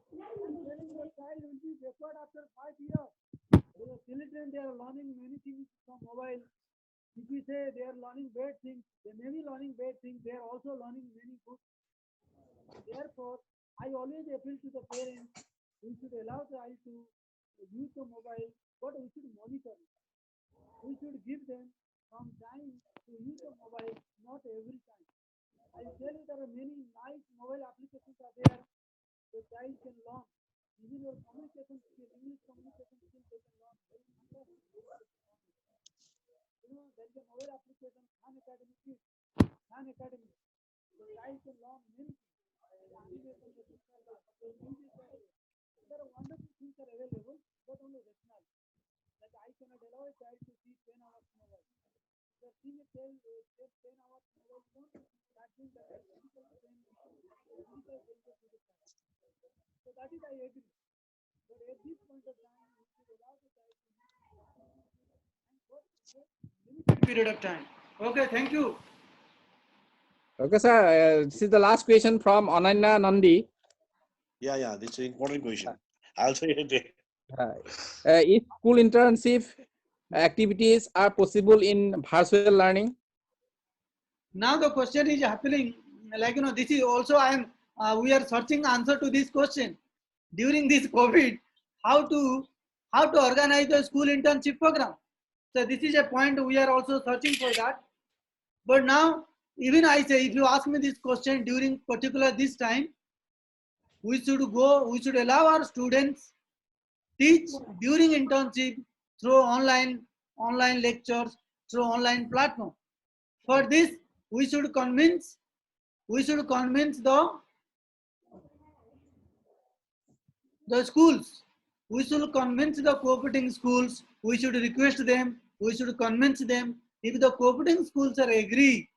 I'm telling your child will be backward after 5 years. The children, they are learning many things from mobile. If we say they are learning bad things, they may be learning bad things. They are also learning many good. Therefore, I always appeal to the parents. We should allow the child to use the mobile, but we should monitor it. We should give them some time to use the mobile, not every time. I tell you there are many nice mobile applications are there. The child can learn. Even your communication skill, English communication skill, they can learn. Very fantastic. You know, there is a mobile application, Khan Academy Kids, Khan Academy. The child can learn many things. Animation, the things are there. The music are there. There are wonderful things are available, but only rational. Like I cannot allow a child to see 10 hours mobile. The thing is, 10 hours mobile phone, that means that the physical pain, physical danger to the child. So that is I agree. But at this point of time, we should allow the child to use and for a limited period of time. Okay, thank you. Okay, sir. This is the last question from Ananya Nandi. Yeah, this is an important question. Also, If school internship activities are possible in virtual learning? Now the question is happening, like you know, this is also we are searching answer to this question during this COVID. How to organize the school internship program? So this is a point we are also searching for that. But now, even I say, if you ask me this question during particular this time, we should allow our students teach during internship through online lectures, through online platform. For this, we should convince the schools. We should convince the cooperating schools. We should request them. We should convince them. If the cooperating schools are agree,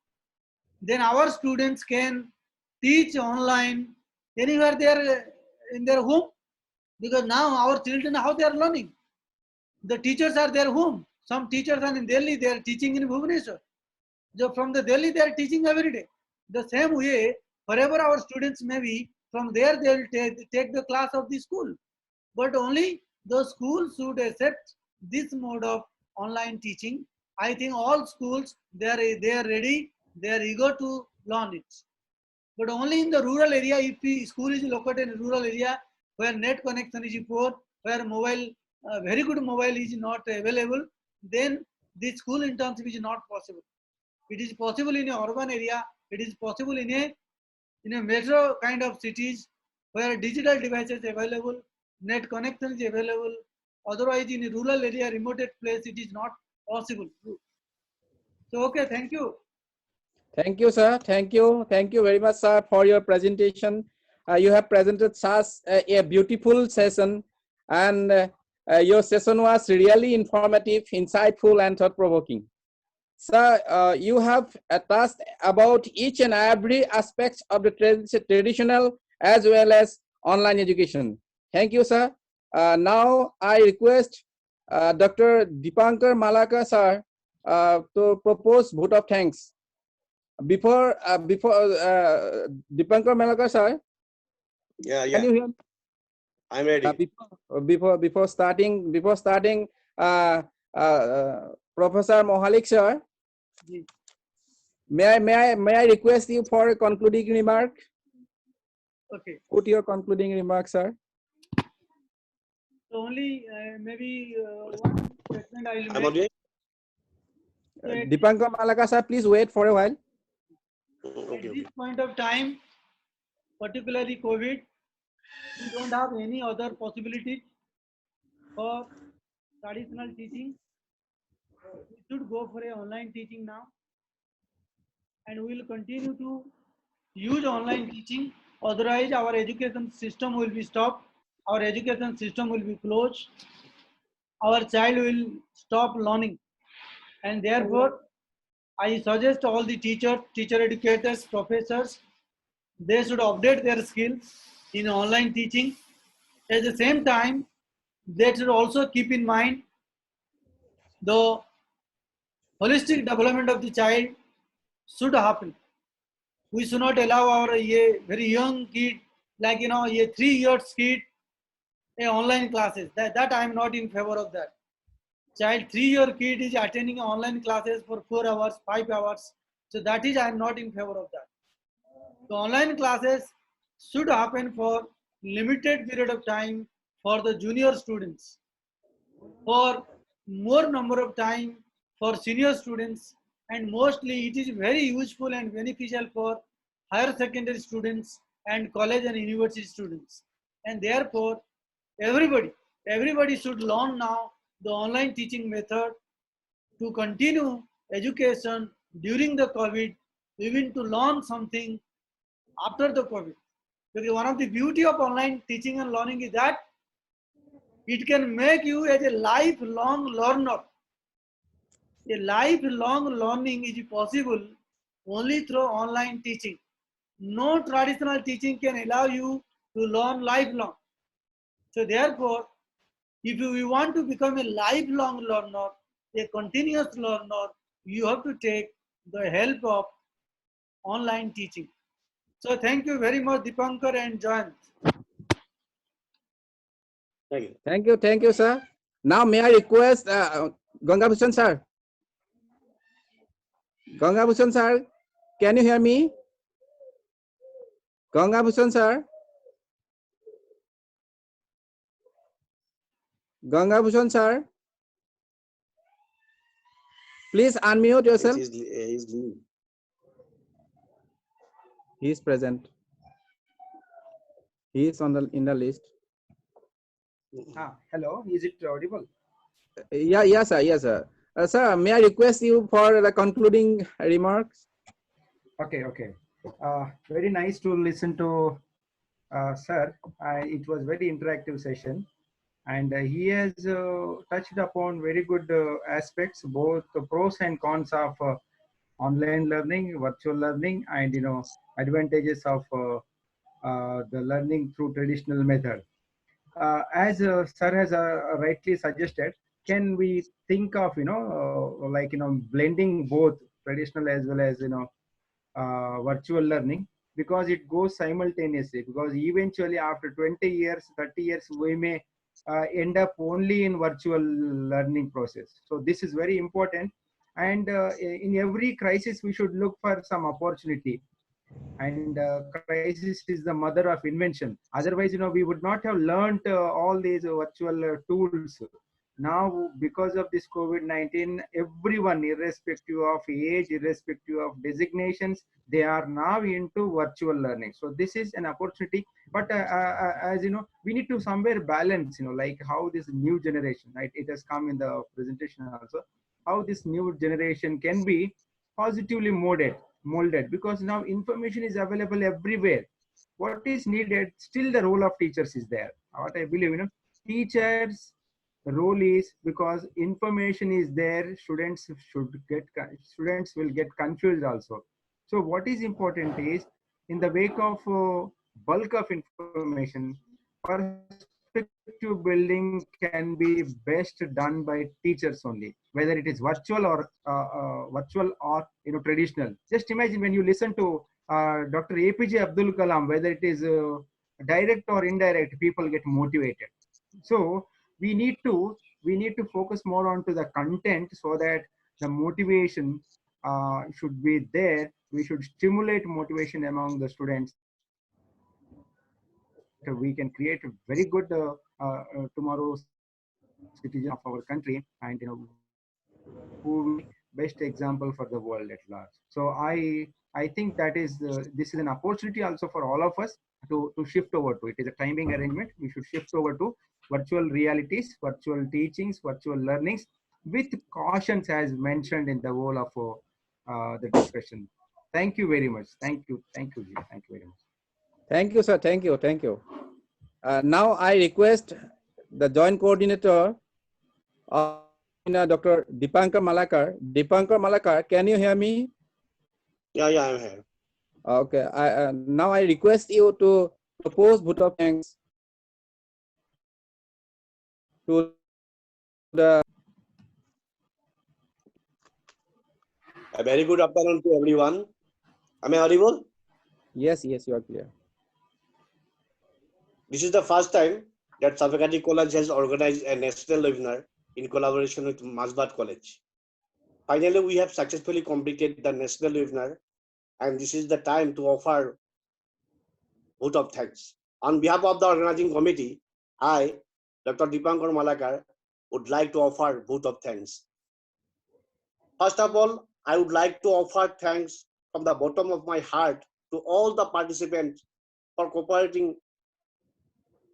then our students can teach online anywhere they are in their home. Because now our children, how they are learning? The teachers are their home. Some teachers are in Delhi, they are teaching in Bhubaneswar. So from the Delhi, they are teaching every day. The same way, wherever our students may be, from there they will take the class of the school. But only the schools should accept this mode of online teaching. I think all schools, they are ready, they are eager to learn it. But only in the rural area, if the school is located in rural area where net connection is poor, where mobile, very good mobile is not available, then the school internship is not possible. It is possible in a urban area. It is possible in a metro kind of cities where digital devices available, net connection is available. Otherwise, in a rural area, remote place, it is not possible. So, okay, thank you. Thank you, sir. Thank you. Thank you very much, sir, for your presentation. You have presented such a beautiful session, and your session was really informative, insightful, and thought-provoking. Sir, you have touched about each and every aspect of the traditional as well as online education. Thank you, sir. Now I request Dr. Dipankar Malaka, sir, to propose vote of thanks. Before Dipankar Malaka, sir. Yeah. Can you hear me? I'm ready. Before starting, Professor Mohalik, sir. May I request you for a concluding remark? Okay. Put your concluding remarks, sir. So only maybe one statement I will I'm make. okay. Dipankar Malaka, sir, please wait for a while. At this point of time, particularly COVID, we don't have any other possibility for traditional teaching. We should go for a online teaching now, and we will continue to use online teaching. Otherwise, our education system will be stopped. Our education system will be closed. Our child will stop learning, and therefore, I suggest all the teacher educators, professors, they should update their skills. in online teaching. At the same time, they should also keep in mind the holistic development of the child should happen. We should not allow our very young kid, like a 3 years kid, online classes. That I am not in favor of that. Child 3-year kid is attending online classes for 4 hours, 5 hours. So that is I am not in favor of that. The online classes should happen for limited period of time for the junior students, for more number of time for senior students, and mostly it is very useful and beneficial for higher secondary students and college and university students. And therefore, everybody should learn now the online teaching method to continue education during the COVID, even to learn something after the COVID. Because one of the beauty of online teaching and learning is that it can make you as a lifelong learner. A lifelong learning is possible only through online teaching. No traditional teaching can allow you to learn lifelong. So therefore, if you want to become a lifelong learner, a continuous learner, you have to take the help of online teaching. So thank you very much, Dipankar and Jayant. Thank you. Thank you, sir. Now, may I request Gangabhushan sir? Gangabhushan sir, can you hear me? Gangabhushan sir? Gangabhushan sir? Please unmute yourself. He is present. He is in the list. Hello, is it audible? Yes, sir. Sir, may I request you for the concluding remarks? Okay. Very nice to listen to sir. It was very interactive session, and he has touched upon very good aspects, both the pros and cons of online learning, virtual learning, and advantages of the learning through traditional method. As sir has rightly suggested, can we think of blending both traditional as well as virtual learning, because it goes simultaneously, because eventually after 20 years 30 years we may end up only in virtual learning process. So this is very important, and in every crisis we should look for some opportunity, and crisis is the mother of invention. Otherwise we would not have learned all these virtual tools. Now because of this COVID-19, everyone, irrespective of age, irrespective of designations, they are now into virtual learning. So this is an opportunity, but as we need to somewhere balance, like how this new generation, right, it has come in the presentation also, how this new generation can be positively molded, because now information is available everywhere. What is needed, still the role of teachers is there. What I believe, teachers role is, because information is there, students will get confused also. So what is important is, in the wake of bulk of information, perspective building can be best done by teachers only, whether it is virtual or traditional. Just imagine when you listen to Dr. APJ Abdul Kalam, whether it is direct or indirect, people get motivated. So we need to focus more onto the content, so that the motivation should be there. We should stimulate motivation among the students. We can create a very good tomorrow citizen of our country, and who will be best example for the world at large. So I think that is this is an opportunity also for all of us to shift over to it. Is a timing arrangement. We should shift over to virtual realities, virtual teachings, virtual learnings, with cautions as mentioned in the whole of the discussion. Thank you very much. Thank you. Thank you very much. Thank you, sir. Thank you. Now I request the joint coordinator, Dr. Dipankar Malakar. Dipankar Malakar, can you hear me? Yeah, I'm here. Okay. Now I request you to propose vote of thanks to the. A very good afternoon to everyone. Am I audible? Yes, yes, you are clear. This is the first time that Safakati College has organized a national webinar in collaboration with Masbat College. Finally, we have successfully completed the national webinar, and this is the time to offer vote of thanks. On behalf of the organizing committee, I, Dr. Dipankar Malakar, would like to offer vote of thanks. First of all, I would like to offer thanks from the bottom of my heart to all the participants for cooperating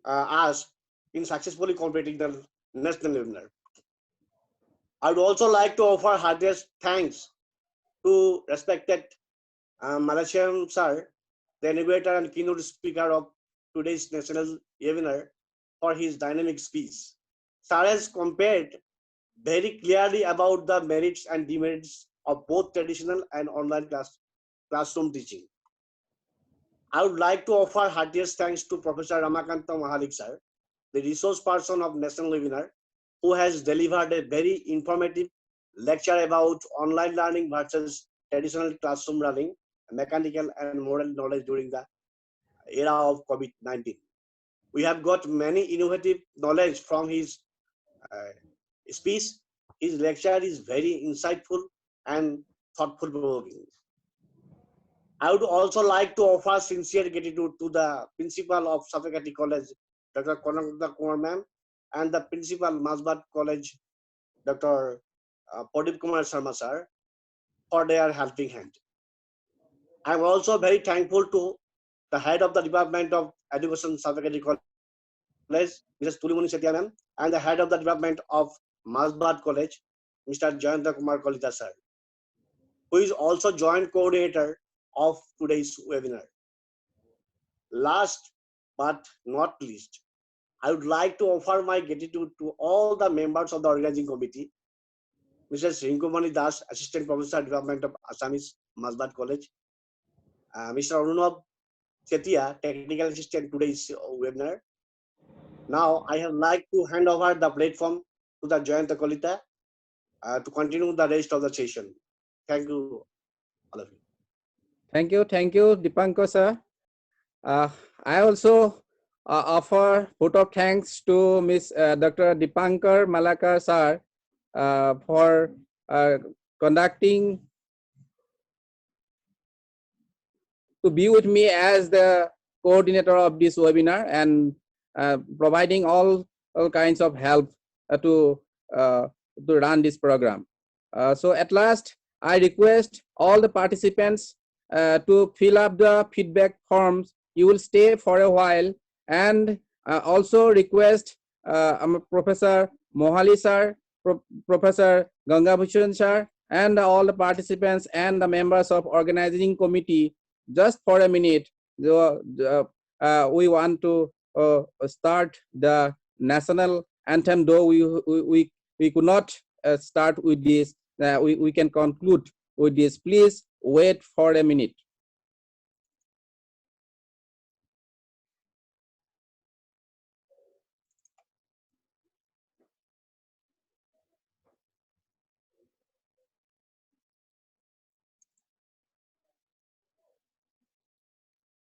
us in successfully completing the national webinar. I would also like to offer heartiest thanks to respected Malaysian sir, the innovator and keynote speaker of today's national webinar, for his dynamic speech. Sir has compared very clearly about the merits and demerits of both traditional and online classroom teaching. I would like to offer heartiest thanks to Professor Ramakanta Mahalik sir, the resource person of National Webinar, who has delivered a very informative lecture about online learning versus traditional classroom learning, mechanical and moral knowledge during the era of COVID-19. We have got many innovative knowledge from his speech. His lecture is very insightful and thoughtful provoking. I would also like to offer sincere gratitude to the principal of Safakati College, Dr. Konakta Kumar ma'am, and the principal Masbat College, Dr. Pradip Kumar Sharma sir, for their helping hand. I am also very thankful to the head of the Department of Education, Safakati College, Mrs. Tulimuni Setia ma'am, and the head of the Department of Masbat College, Mr. Jayanta Kumar Kalita sir, who is also joint coordinator of today's webinar. Last but not least, I would like to offer my gratitude to all the members of the organizing committee, Mrs. Rinkumani Das, Assistant Professor, Department of Assamese, Masbat College, Mr. Arunab Setia, Technical Assistant, today's webinar. Now, I have like to hand over the platform to the Jayanta Kalita to continue the rest of the session. Thank you, all of you. Thank you, Dipankar sir. I also offer vote of thanks to Miss Dr. Dipankar Malakar sir for conducting to be with me as the coordinator of this webinar and providing all kinds of help to run this program. So at last, I request all the participants to fill up the feedback forms. You will stay for a while, and also request Professor Mohali sir, Professor Gangabhushan sir, and all the participants and the members of organizing committee just for a minute. We want to start the national anthem, though we could not start with this. We can conclude with this. Please wait for a minute.